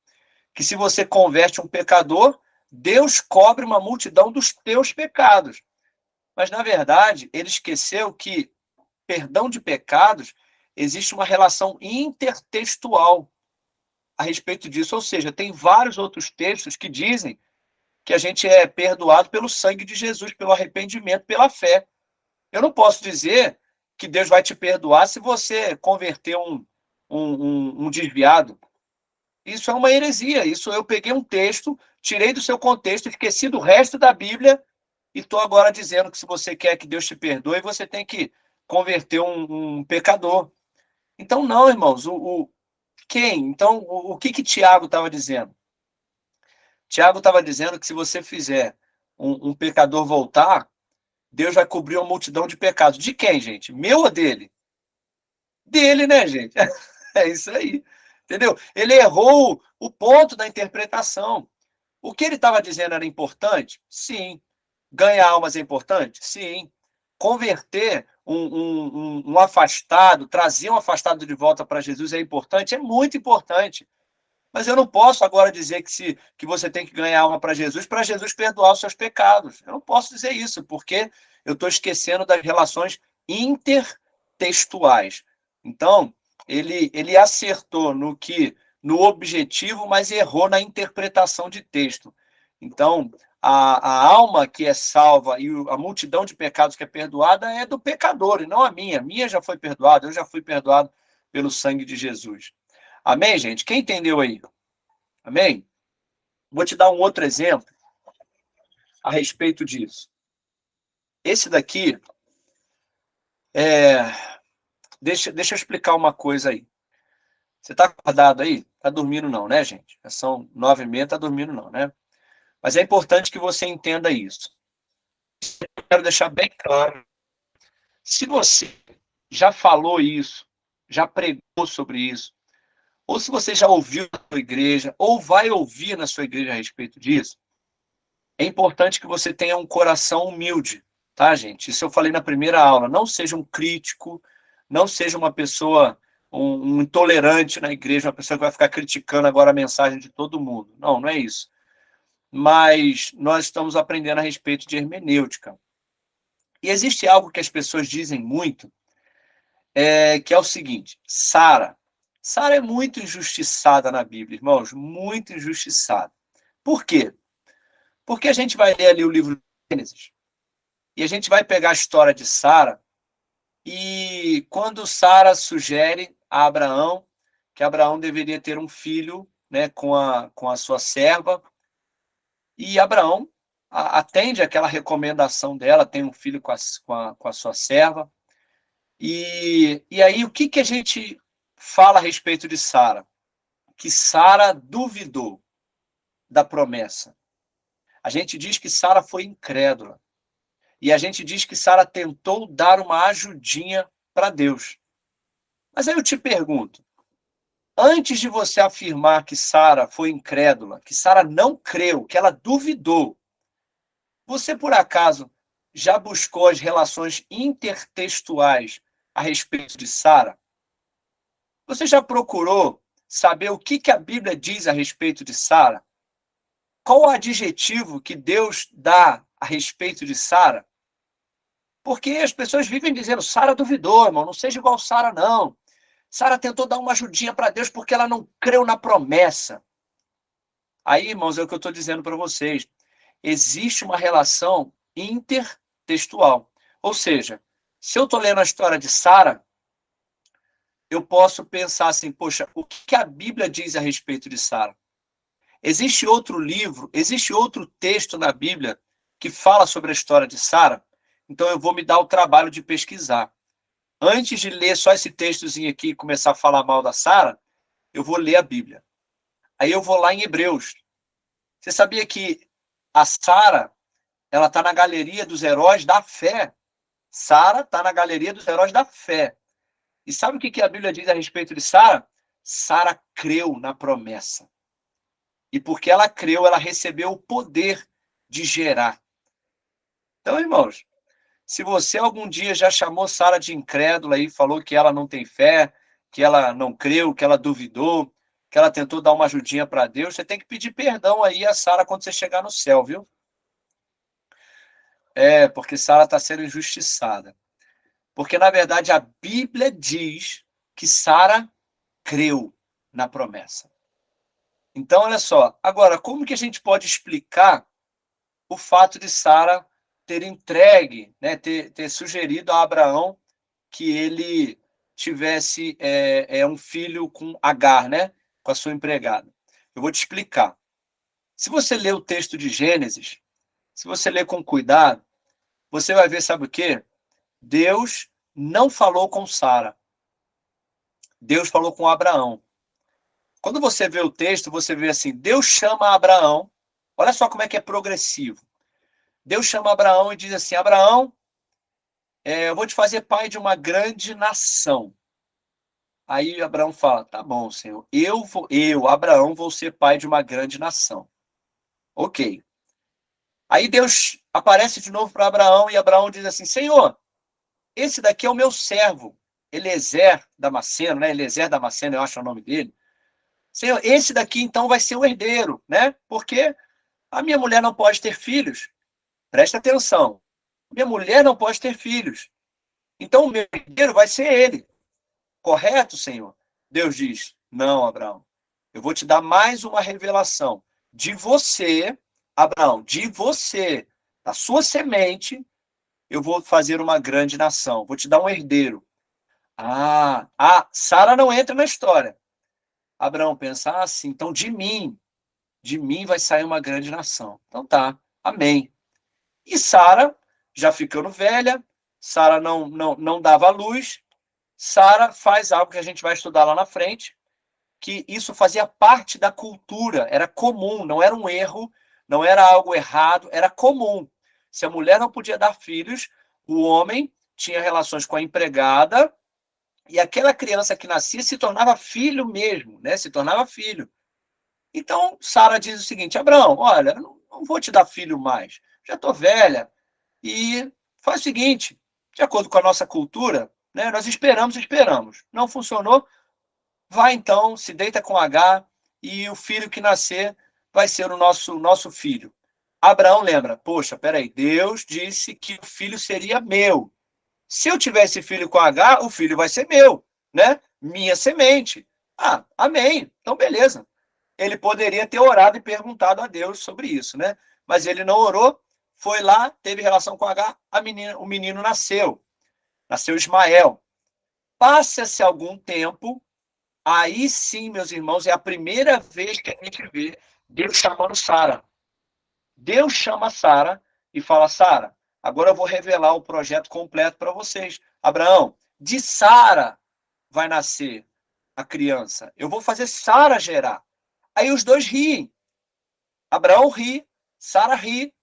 S1: Que se você converte um pecador, Deus cobre uma multidão dos teus pecados. Mas, na verdade, ele esqueceu que perdão de pecados existe uma relação intertextual a respeito disso. Ou seja, tem vários outros textos que dizem que a gente é perdoado pelo sangue de Jesus, pelo arrependimento, pela fé. Eu não posso dizer que Deus vai te perdoar se você converter um desviado. Isso é uma heresia. Isso eu peguei um texto, tirei do seu contexto, esqueci do resto da Bíblia e estou agora dizendo que se você quer que Deus te perdoe, você tem que converter um pecador. Então, não, irmãos. Quem? Então, o que Tiago estava dizendo? Tiago estava dizendo que se você fizer um pecador voltar, Deus vai cobrir uma multidão de pecados. De quem, gente? Meu ou dele? Dele, né, gente? É isso aí. Entendeu? Ele errou o ponto da interpretação. O que ele estava dizendo era importante? Sim. Ganhar almas é importante? Sim. Converter um afastado, trazer um afastado de volta para Jesus é importante? É muito importante. Mas eu não posso agora dizer que você tem que ganhar alma para Jesus perdoar os seus pecados. Eu não posso dizer isso, porque eu estou esquecendo das relações intertextuais. Então, ele acertou no objetivo, mas errou na interpretação de texto. Então, a alma que é salva e a multidão de pecados que é perdoada é do pecador, e não a minha. A minha já foi perdoada, eu já fui perdoado pelo sangue de Jesus. Amém, gente? Quem entendeu aí? Amém? Vou te dar um outro exemplo a respeito disso. Esse daqui Deixa eu explicar uma coisa aí. Você está acordado aí? Está dormindo não, né, gente? Já são 9h30, está dormindo não, né? Mas é importante que você entenda isso. Eu quero deixar bem claro. Se você já falou isso, já pregou sobre isso, ou se você já ouviu na sua igreja, ou vai ouvir na sua igreja a respeito disso, é importante que você tenha um coração humilde, tá, gente? Isso eu falei na primeira aula. Não seja um crítico, não seja uma pessoa, um intolerante na igreja, uma pessoa que vai ficar criticando agora a mensagem de todo mundo. Não, não é isso. Mas nós estamos aprendendo a respeito de hermenêutica. E existe algo que as pessoas dizem muito, que é o seguinte: Sara é muito injustiçada na Bíblia, irmãos, muito injustiçada. Por quê? Porque a gente vai ler ali o livro de Gênesis e a gente vai pegar a história de Sara, e quando Sara sugere a Abraão que Abraão deveria ter um filho, né, com a sua serva, e Abraão atende aquela recomendação dela, tem um filho com a sua serva. E aí, o que a gente fala a respeito de Sara? Que Sara duvidou da promessa. A gente diz que Sara foi incrédula. E a gente diz que Sara tentou dar uma ajudinha para Deus. Mas aí eu te pergunto, antes de você afirmar que Sara foi incrédula, que Sara não creu, que ela duvidou, você por acaso já buscou as relações intertextuais a respeito de Sara? Você já procurou saber o que a Bíblia diz a respeito de Sara? Qual o adjetivo que Deus dá a respeito de Sara? Porque as pessoas vivem dizendo, Sara duvidou, irmão, não seja igual Sara, não. Sara tentou dar uma ajudinha para Deus porque ela não creu na promessa. Aí, irmãos, é o que eu estou dizendo para vocês. Existe uma relação intertextual. Ou seja, se eu estou lendo a história de Sara, eu posso pensar assim, poxa, o que a Bíblia diz a respeito de Sara? Existe outro livro, existe outro texto na Bíblia que fala sobre a história de Sara? Então eu vou me dar o trabalho de pesquisar. Antes de ler só esse textozinho aqui e começar a falar mal da Sara, eu vou ler a Bíblia. Aí eu vou lá em Hebreus. Você sabia que a Sara, ela está na galeria dos heróis da fé? Sara está na galeria dos heróis da fé. E sabe o que a Bíblia diz a respeito de Sara? Sara creu na promessa. E porque ela creu, ela recebeu o poder de gerar. Então, irmãos, se você algum dia já chamou Sara de incrédula e falou que ela não tem fé, que ela não creu, que ela duvidou, que ela tentou dar uma ajudinha para Deus, você tem que pedir perdão aí a Sara quando você chegar no céu, viu? Porque Sara está sendo injustiçada. Porque, na verdade, a Bíblia diz que Sara creu na promessa. Então, olha só. Agora, como que a gente pode explicar o fato de Sara ter entregue, né, ter sugerido a Abraão que ele tivesse um filho com Agar, né, com a sua empregada? Eu vou te explicar. Se você ler o texto de Gênesis, se você ler com cuidado, você vai ver, sabe o quê? Deus não falou com Sara. Deus falou com Abraão. Quando você vê o texto, você vê assim, Deus chama Abraão, olha só como é que é progressivo. Deus chama Abraão e diz assim, Abraão, eu vou te fazer pai de uma grande nação. Aí Abraão fala, tá bom, Senhor, Abraão, vou ser pai de uma grande nação. Ok. Aí Deus aparece de novo para Abraão e Abraão diz assim, Senhor, esse daqui é o meu servo, Eliezer Damasceno, né? Eliezer Damasceno, eu acho o nome dele. Senhor, esse daqui então vai ser o herdeiro, né? Porque a minha mulher não pode ter filhos. Presta atenção. Minha mulher não pode ter filhos. Então o meu herdeiro vai ser ele. Correto, Senhor? Deus diz, não, Abraão. Eu vou te dar mais uma revelação. De você, Abraão, de você, da sua semente, eu vou fazer uma grande nação. Vou te dar um herdeiro. Sara não entra na história. Abraão pensa, assim, então de mim vai sair uma grande nação. Então tá, amém. E Sara, já ficando velha, Sara não dava luz, Sara faz algo que a gente vai estudar lá na frente, que isso fazia parte da cultura, era comum, não era um erro, não era algo errado, era comum. Se a mulher não podia dar filhos, o homem tinha relações com a empregada, e aquela criança que nascia se tornava filho mesmo, né? Se tornava filho. Então, Sara diz o seguinte, Abraão, olha, não vou te dar filho mais, já estou velha, e faz o seguinte, de acordo com a nossa cultura, né, nós esperamos, não funcionou, vai então, se deita com Agar, e o filho que nascer vai ser o nosso filho. Abraão lembra, poxa, peraí, Deus disse que o filho seria meu. Se eu tivesse filho com Agar, o filho vai ser meu, né? Minha semente. Amém. Então, beleza. Ele poderia ter orado e perguntado a Deus sobre isso, né? Mas ele não orou, foi lá, teve relação com Agar, o menino nasceu. Nasceu Ismael. Passa-se algum tempo, aí sim, meus irmãos, é a primeira vez que a gente vê Deus chamando Sara. Deus chama Sara e fala, Sara, agora eu vou revelar o projeto completo para vocês. Abraão, de Sara vai nascer a criança. Eu vou fazer Sara gerar. Aí os dois riem. Abraão ri, Sara ri.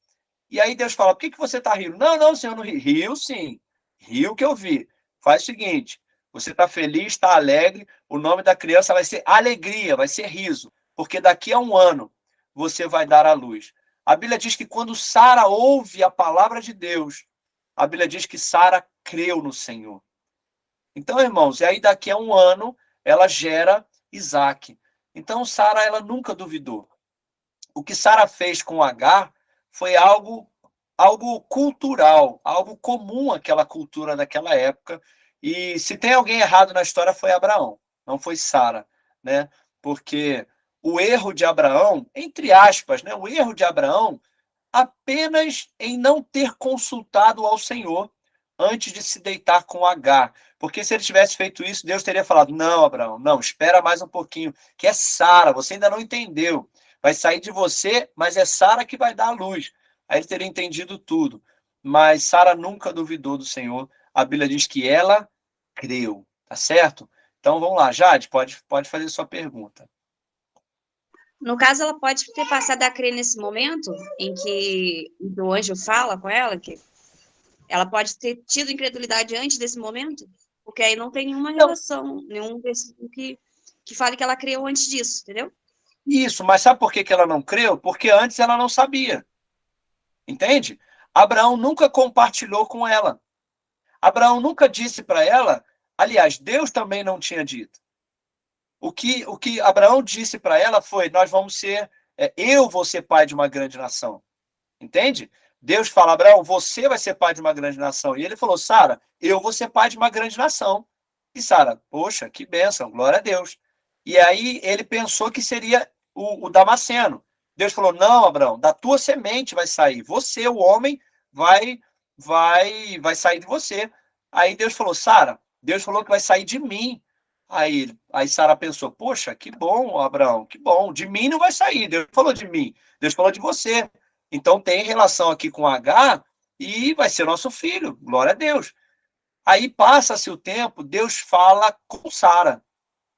S1: E aí Deus fala, por que você está rindo? Não, senhor, não ri. Riu sim. Riu que eu vi. Faz o seguinte, Você está feliz, está alegre, o nome da criança vai ser alegria, vai ser riso, porque daqui a um ano você vai dar à luz. A Bíblia diz que quando Sara ouve a palavra de Deus, a Bíblia diz que Sara creu no Senhor. Então, irmãos, e aí daqui a um ano ela gera Isaac. Então, Sara, ela nunca duvidou. O que Sara fez com Agar foi algo cultural, algo comum àquela cultura daquela época. E se tem alguém errado na história foi Abraão, não foi Sara, né? Porque o erro de Abraão, entre aspas, né? O erro de Abraão apenas em não ter consultado ao Senhor antes de se deitar com Agar. Porque se ele tivesse feito isso, Deus teria falado: não, Abraão, não, espera mais um pouquinho, que é Sara, você ainda não entendeu. Vai sair de você, mas é Sara que vai dar a luz. Aí ele teria entendido tudo. Mas Sara nunca duvidou do Senhor. A Bíblia diz que ela creu, tá certo? Então vamos lá, Jade, pode fazer sua pergunta.
S3: No caso, ela pode ter passado a crer nesse momento em que o anjo fala com ela, que ela pode ter tido incredulidade antes desse momento, porque aí não tem nenhuma relação, nenhum versículo que fale que ela creu antes disso, entendeu?
S1: Isso, mas sabe por que ela não creu? Porque antes ela não sabia. Entende? Abraão nunca compartilhou com ela. Abraão nunca disse para ela, aliás, Deus também não tinha dito. O que Abraão disse para ela foi: nós vamos ser, eu vou ser pai de uma grande nação. Entende? Deus fala: Abraão, você vai ser pai de uma grande nação. E ele falou: Sara, eu vou ser pai de uma grande nação. E Sara, poxa, que bênção, glória a Deus. E aí ele pensou que seria o Damasceno. Deus falou: não, Abraão, da tua semente vai sair. Você, o homem, vai sair de você. Aí Deus falou: Sara, Deus falou que vai sair de mim. Aí Sara pensou: poxa, que bom, Abraão, que bom. De mim não vai sair. Deus falou de mim. Deus falou de você. Então tem relação aqui com Agar e vai ser nosso filho. Glória a Deus. Aí passa-se o tempo, Deus fala com Sara.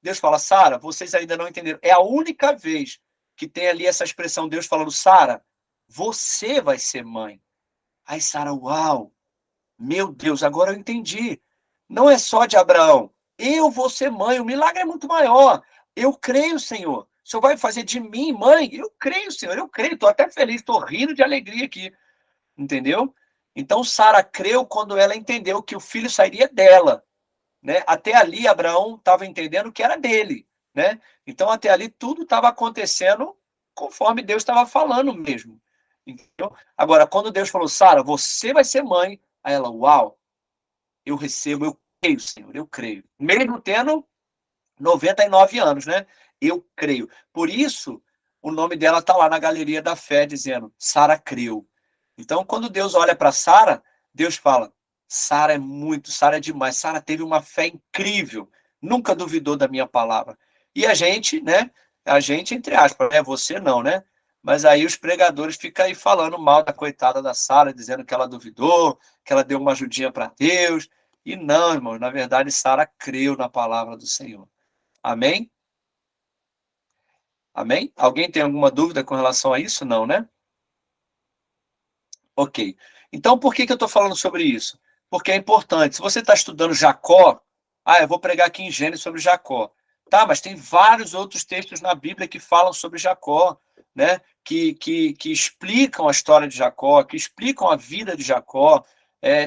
S1: Deus fala: Sara, vocês ainda não entenderam. É a única vez que tem ali essa expressão, Deus falando: Sara, você vai ser mãe. Aí Sara: uau, meu Deus, agora eu entendi. Não é só de Abraão. Eu vou ser mãe, o milagre é muito maior. Eu creio, Senhor. O Senhor vai fazer de mim mãe? Eu creio, Senhor, eu creio. Estou até feliz, estou rindo de alegria aqui. Entendeu? Então Sara creu quando ela entendeu que o filho sairia dela. Né? Até ali, Abraão estava entendendo que era dele. Né? Então, até ali, tudo estava acontecendo conforme Deus estava falando mesmo. Entendeu? Agora, quando Deus falou: Sara, você vai ser mãe, aí ela: uau, eu recebo, eu creio, Senhor, eu creio. Mesmo tendo 99 anos, né? Eu creio. Por isso, o nome dela está lá na galeria da fé, dizendo: Sara creu. Então, quando Deus olha para Sara, Deus fala: Sara é demais. Sara teve uma fé incrível. Nunca duvidou da minha palavra. E a gente, né? A gente, entre aspas, né? Você não, né? Mas aí os pregadores ficam aí falando mal da coitada da Sara, dizendo que ela duvidou, que ela deu uma ajudinha para Deus. E não, irmão, na verdade, Sara creu na palavra do Senhor. Amém? Amém? Alguém tem alguma dúvida com relação a isso? Não, né? Ok. Então, por que eu estou falando sobre isso? Porque é importante. Se você está estudando Jacó, eu vou pregar aqui em Gênesis sobre Jacó. Tá, mas tem vários outros textos na Bíblia que falam sobre Jacó, né? Que explicam a história de Jacó, que explicam a vida de Jacó.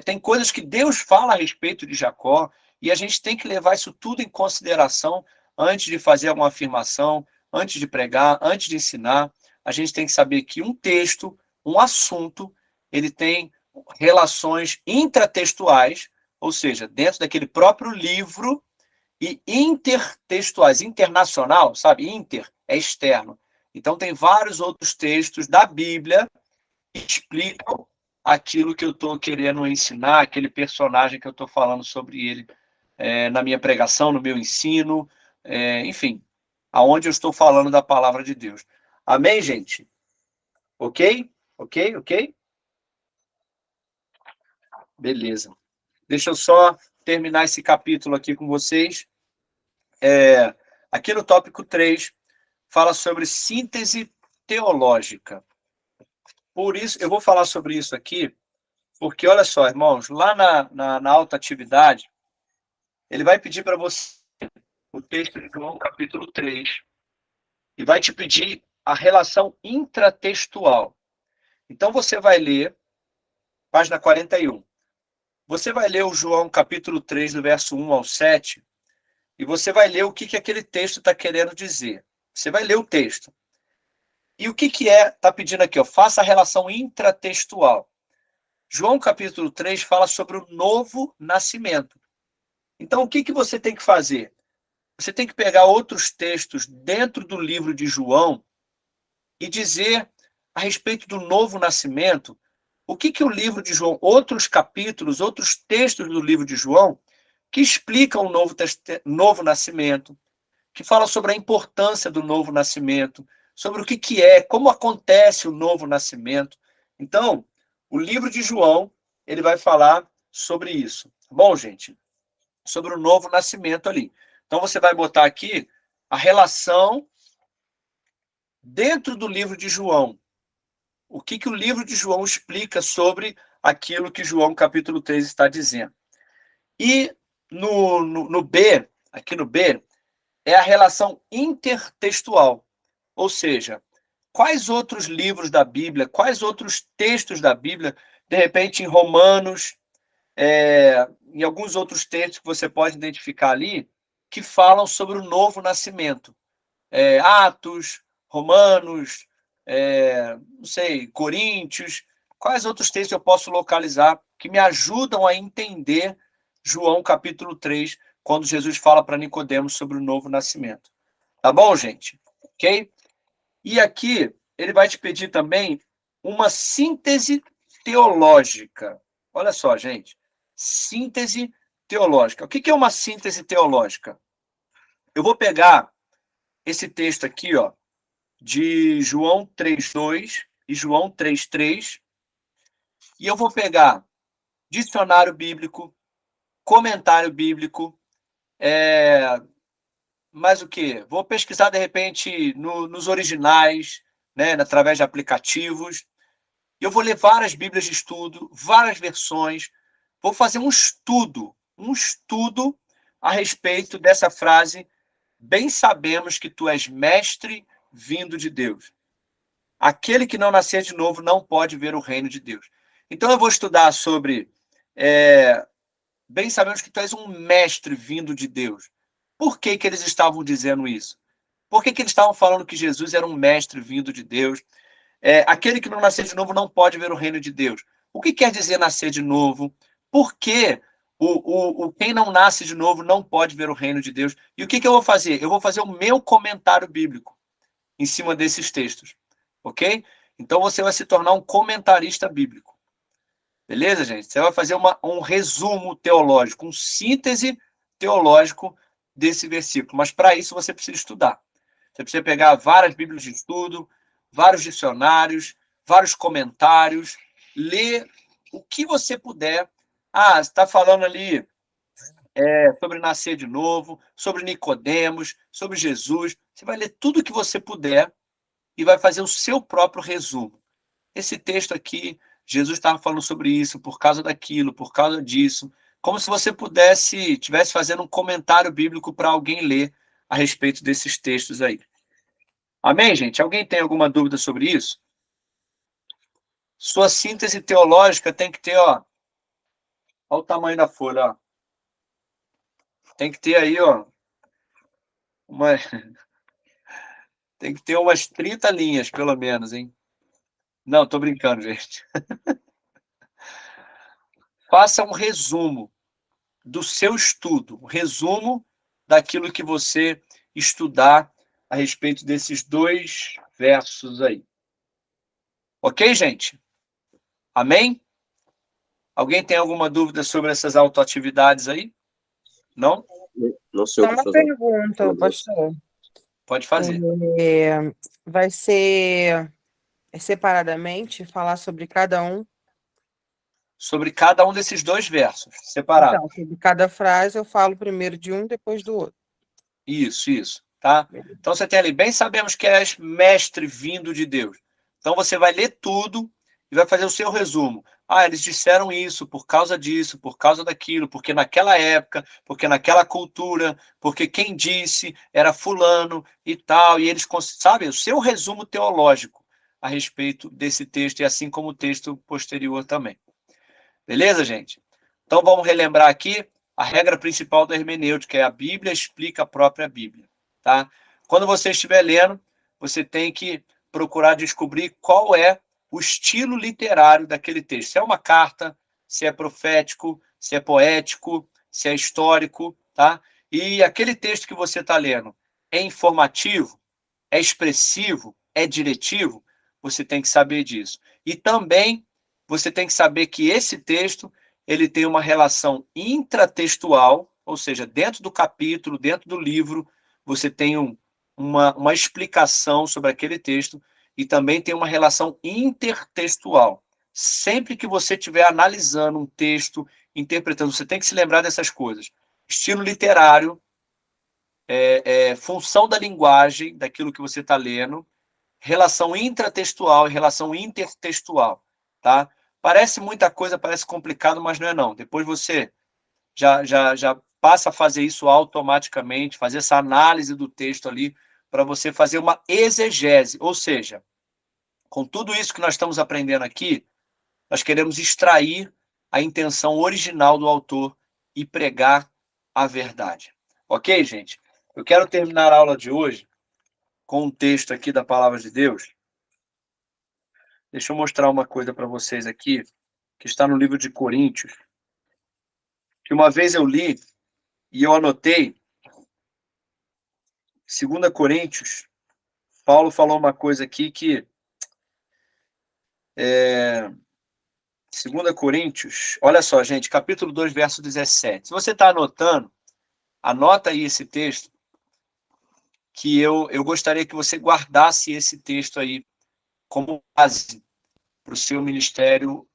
S1: Tem coisas que Deus fala a respeito de Jacó, e a gente tem que levar isso tudo em consideração antes de fazer alguma afirmação, antes de pregar, antes de ensinar. A gente tem que saber que um texto, um assunto, ele tem relações intratextuais, ou seja, dentro daquele próprio livro, e intertextuais, internacional, sabe? Inter é externo. Então, tem vários outros textos da Bíblia que explicam aquilo que eu estou querendo ensinar, aquele personagem que eu estou falando sobre ele na minha pregação, no meu ensino, enfim, aonde eu estou falando da palavra de Deus. Amém, gente? Ok? Ok? Beleza. Deixa eu só terminar esse capítulo aqui com vocês. Aqui no tópico 3, fala sobre síntese teológica. Por isso, eu vou falar sobre isso aqui, porque, olha só, irmãos, lá na alta atividade, ele vai pedir para você o texto de João, capítulo 3, e vai te pedir a relação intratextual. Então, você vai ler, página 41. Você vai ler o João, capítulo 3, do verso 1 ao 7, e você vai ler o que aquele texto está querendo dizer. Você vai ler o texto. E o que está pedindo aqui? Ó, faça a relação intratextual. João, capítulo 3, fala sobre o novo nascimento. Então, o que você tem que fazer? Você tem que pegar outros textos dentro do livro de João e dizer a respeito do novo nascimento, o que o livro de João, outros capítulos, outros textos do livro de João, que explicam o novo nascimento, que falam sobre a importância do novo nascimento, sobre o que é, como acontece o novo nascimento. Então, o livro de João, ele vai falar sobre isso. Tá bom, gente? Sobre o novo nascimento ali. Então, você vai botar aqui a relação dentro do livro de João. O que o livro de João explica sobre aquilo que João, capítulo 3, está dizendo. E no B, aqui no B, é a relação intertextual. Ou seja, quais outros livros da Bíblia, quais outros textos da Bíblia, de repente em Romanos, em alguns outros textos que você pode identificar ali, que falam sobre o novo nascimento. Atos, Romanos, não sei, Coríntios. Quais outros textos eu posso localizar que me ajudam a entender João capítulo 3, quando Jesus fala para Nicodemos sobre o novo nascimento? Tá bom, gente? Ok? E aqui ele vai te pedir também uma síntese teológica. Olha só, gente. Síntese teológica. O que é uma síntese teológica? Eu vou pegar esse texto aqui, ó, de João 3:2 e João 3:3, e eu vou pegar dicionário bíblico, comentário bíblico, mais o quê? Vou pesquisar, de repente, nos originais, né, através de aplicativos. Eu vou ler várias bíblias de estudo, várias versões. Vou fazer um estudo a respeito dessa frase: bem sabemos que tu és mestre vindo de Deus. Aquele que não nascer de novo não pode ver o reino de Deus. Então eu vou estudar sobre bem sabemos que tu és um mestre vindo de Deus. Por que eles estavam dizendo isso? Por que eles estavam falando que Jesus era um mestre vindo de Deus? Aquele que não nascer de novo não pode ver o reino de Deus. O que quer dizer nascer de novo? Por que quem não nasce de novo não pode ver o reino de Deus? E o que eu vou fazer? Eu vou fazer o meu comentário bíblico em cima desses textos. Ok? Então você vai se tornar um comentarista bíblico. Beleza, gente? Você vai fazer um resumo teológico, um síntese teológico desse versículo. Mas para isso você precisa estudar. Você precisa pegar várias bíblias de estudo, vários dicionários, vários comentários, ler o que você puder. Você está falando ali sobre nascer de novo, sobre Nicodemos, sobre Jesus. Você vai ler tudo o que você puder e vai fazer o seu próprio resumo. Esse texto aqui, Jesus estava falando sobre isso, por causa daquilo, por causa disso, como se você estivesse fazendo um comentário bíblico para alguém ler a respeito desses textos aí. Amém, gente? Alguém tem alguma dúvida sobre isso? Sua síntese teológica tem que ter, olha o tamanho da folha, ó. Tem que ter aí, ó, tem que ter umas 30 linhas, pelo menos, hein? Não, tô brincando, gente. Faça um resumo do seu estudo, um resumo daquilo que você estudar a respeito desses 2 versos aí. Ok, gente? Amém? Alguém tem alguma dúvida sobre essas autoatividades aí? Não?
S4: Não sei
S7: Só
S4: o que
S7: uma
S4: fazer.
S7: pergunta, pastor.
S1: Pode fazer.
S7: Vai ser separadamente falar sobre cada um?
S1: Sobre cada um desses 2 versos, separado.
S7: Então, sobre cada frase eu falo primeiro de um, depois do outro.
S1: Isso, tá? Então você tem ali, bem sabemos que és mestre vindo de Deus. Então você vai ler tudo e vai fazer o seu resumo. Ah, eles disseram isso por causa disso, por causa daquilo, porque naquela época, porque naquela cultura, porque quem disse era fulano e tal, e eles, sabe, o seu resumo teológico a respeito desse texto, e assim como o texto posterior também. Beleza, gente? Então vamos relembrar aqui a regra principal da hermenêutica, é a Bíblia explica a própria Bíblia, tá? Quando você estiver lendo, você tem que procurar descobrir qual é o estilo literário daquele texto. Se é uma carta, se é profético, se é poético, se é histórico, tá? E aquele texto que você está lendo é informativo, é expressivo, é diretivo, você tem que saber disso. E também você tem que saber que esse texto ele tem uma relação intratextual, ou seja, dentro do capítulo, dentro do livro, você tem uma explicação sobre aquele texto e também tem uma relação intertextual. Sempre que você estiver analisando um texto, interpretando, você tem que se lembrar dessas coisas. Estilo literário, função da linguagem, daquilo que você está lendo, relação intratextual e relação intertextual, tá? Parece muita coisa, parece complicado, mas não é não. Depois você já passa a fazer isso automaticamente, fazer essa análise do texto ali, para você fazer uma exegese, ou seja, com tudo isso que nós estamos aprendendo aqui, nós queremos extrair a intenção original do autor e pregar a verdade. Ok, gente? Eu quero terminar a aula de hoje com um texto aqui da Palavra de Deus. Deixa eu mostrar uma coisa para vocês aqui, que está no livro de Coríntios, que uma vez eu li e eu anotei, 2 Coríntios, Paulo falou uma coisa aqui que 2 Coríntios, olha só, gente, capítulo 2, verso 17. Se você está anotando, anota aí esse texto, que eu gostaria que você guardasse esse texto aí como base para o seu ministério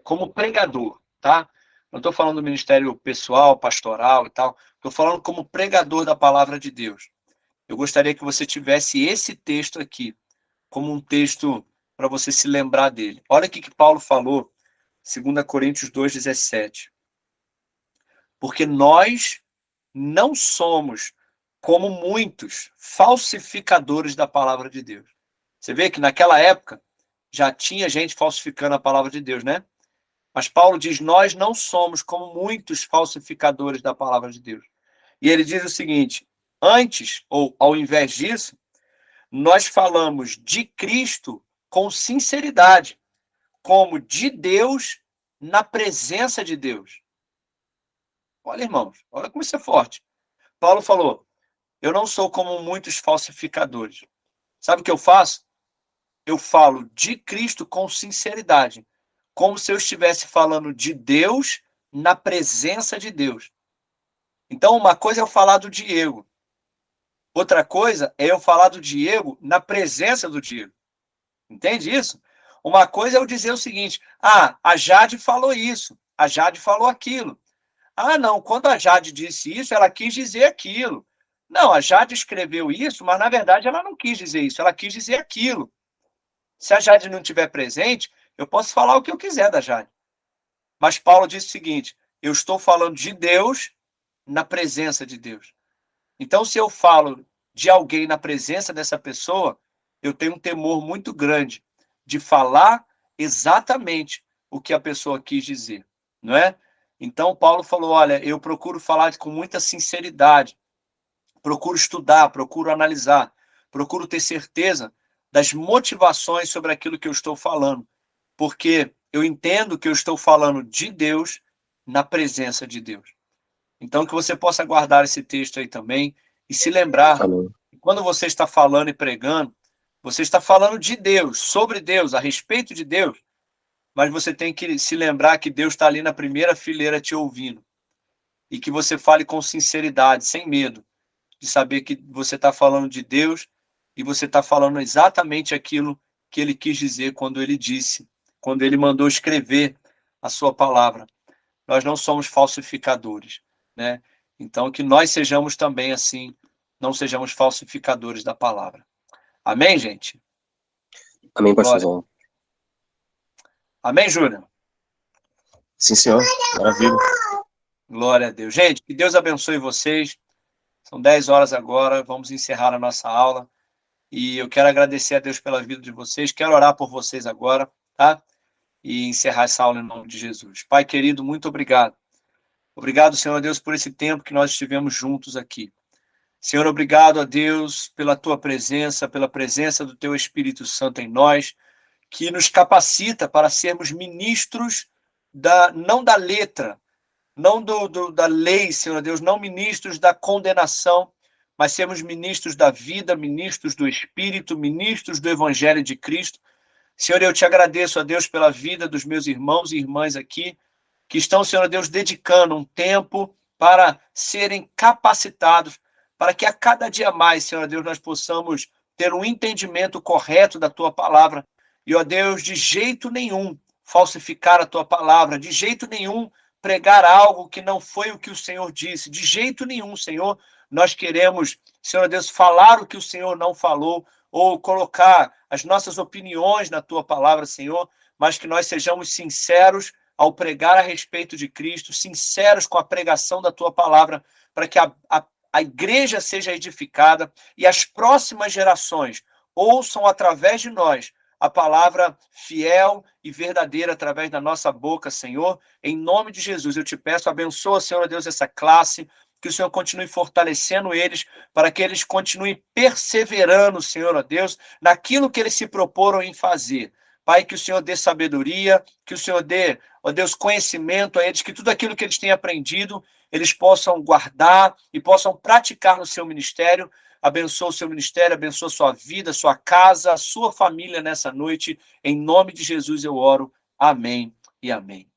S1: como pregador, tá? Não estou falando do ministério pessoal, pastoral e tal, estou falando como pregador da palavra de Deus. Eu gostaria que você tivesse esse texto aqui, como um texto para você se lembrar dele. Olha o que Paulo falou, 2 Coríntios 2,17. Porque nós não somos como muitos falsificadores da palavra de Deus. Você vê que naquela época já tinha gente falsificando a palavra de Deus, né? Mas Paulo diz, nós não somos como muitos falsificadores da palavra de Deus. E ele diz o seguinte, antes, ou ao invés disso, nós falamos de Cristo com sinceridade, como de Deus na presença de Deus. Olha, irmãos, olha como isso é forte. Paulo falou, eu não sou como muitos falsificadores. Sabe o que eu faço? Eu falo de Cristo com sinceridade, como se eu estivesse falando de Deus na presença de Deus. Então, uma coisa é eu falar do Diego. Outra coisa é eu falar do Diego na presença do Diego. Entende isso? Uma coisa é eu dizer o seguinte, a Jade falou isso, a Jade falou aquilo. Não, quando a Jade disse isso, ela quis dizer aquilo. Não, a Jade escreveu isso, mas na verdade ela não quis dizer isso, ela quis dizer aquilo. Se a Jade não estiver presente, eu posso falar o que eu quiser da Jade. Mas Paulo disse o seguinte, eu estou falando de Deus na presença de Deus. Então, se eu falo de alguém na presença dessa pessoa, eu tenho um temor muito grande de falar exatamente o que a pessoa quis dizer, não é? Então, Paulo falou, olha, eu procuro falar com muita sinceridade, procuro estudar, procuro analisar, procuro ter certeza das motivações sobre aquilo que eu estou falando, porque eu entendo que eu estou falando de Deus na presença de Deus. Então, que você possa guardar esse texto aí também e se lembrar,
S4: Amém.
S1: que quando você está falando e pregando, você está falando de Deus, sobre Deus, a respeito de Deus, mas você tem que se lembrar que Deus está ali na primeira fileira te ouvindo e que você fale com sinceridade, sem medo, de saber que você está falando de Deus e você está falando exatamente aquilo que ele quis dizer quando ele disse, quando ele mandou escrever a sua palavra. Nós não somos falsificadores, né? Então, que nós sejamos também assim, não sejamos falsificadores da palavra. Amém, gente?
S4: Amém,
S1: Glória.
S4: pastorzão.
S1: Amém, Júnior?
S4: Sim, senhor. Maravilha.
S1: Glória a Deus. Gente, que Deus abençoe vocês. São 10 horas agora, vamos encerrar a nossa aula. E eu quero agradecer a Deus pela vida de vocês. Quero orar por vocês agora, tá? E encerrar essa aula em nome de Jesus. Pai querido, muito obrigado. Obrigado, Senhor Deus, por esse tempo que nós estivemos juntos aqui. Senhor, obrigado a Deus pela tua presença, pela presença do teu Espírito Santo em nós, que nos capacita para sermos ministros não da letra, não da lei, Senhor Deus, não ministros da condenação, mas sermos ministros da vida, ministros do Espírito, ministros do Evangelho de Cristo. Senhor, eu te agradeço, a Deus, pela vida dos meus irmãos e irmãs aqui, que estão, Senhor Deus, dedicando um tempo para serem capacitados, para que a cada dia mais, Senhor Deus, nós possamos ter um entendimento correto da tua palavra. E, ó Deus, de jeito nenhum falsificar a tua palavra, de jeito nenhum pregar algo que não foi o que o Senhor disse, de jeito nenhum, Senhor, nós queremos, Senhor Deus, falar o que o Senhor não falou, ou colocar as nossas opiniões na tua palavra, Senhor, mas que nós sejamos sinceros ao pregar a respeito de Cristo, sinceros com a pregação da tua palavra, para que a igreja seja edificada e as próximas gerações ouçam através de nós a palavra fiel e verdadeira através da nossa boca, Senhor. Em nome de Jesus, eu te peço, abençoa, Senhor Deus, essa classe, que o Senhor continue fortalecendo eles, para que eles continuem perseverando, Senhor, ó Deus, naquilo que eles se proporam em fazer. Pai, que o Senhor dê sabedoria, que o Senhor dê, ó Deus, conhecimento a eles, que tudo aquilo que eles têm aprendido, eles possam guardar e possam praticar no seu ministério. Abençoa o seu ministério, abençoa a sua vida, a sua casa, a sua família nessa noite. Em nome de Jesus eu oro. Amém e amém.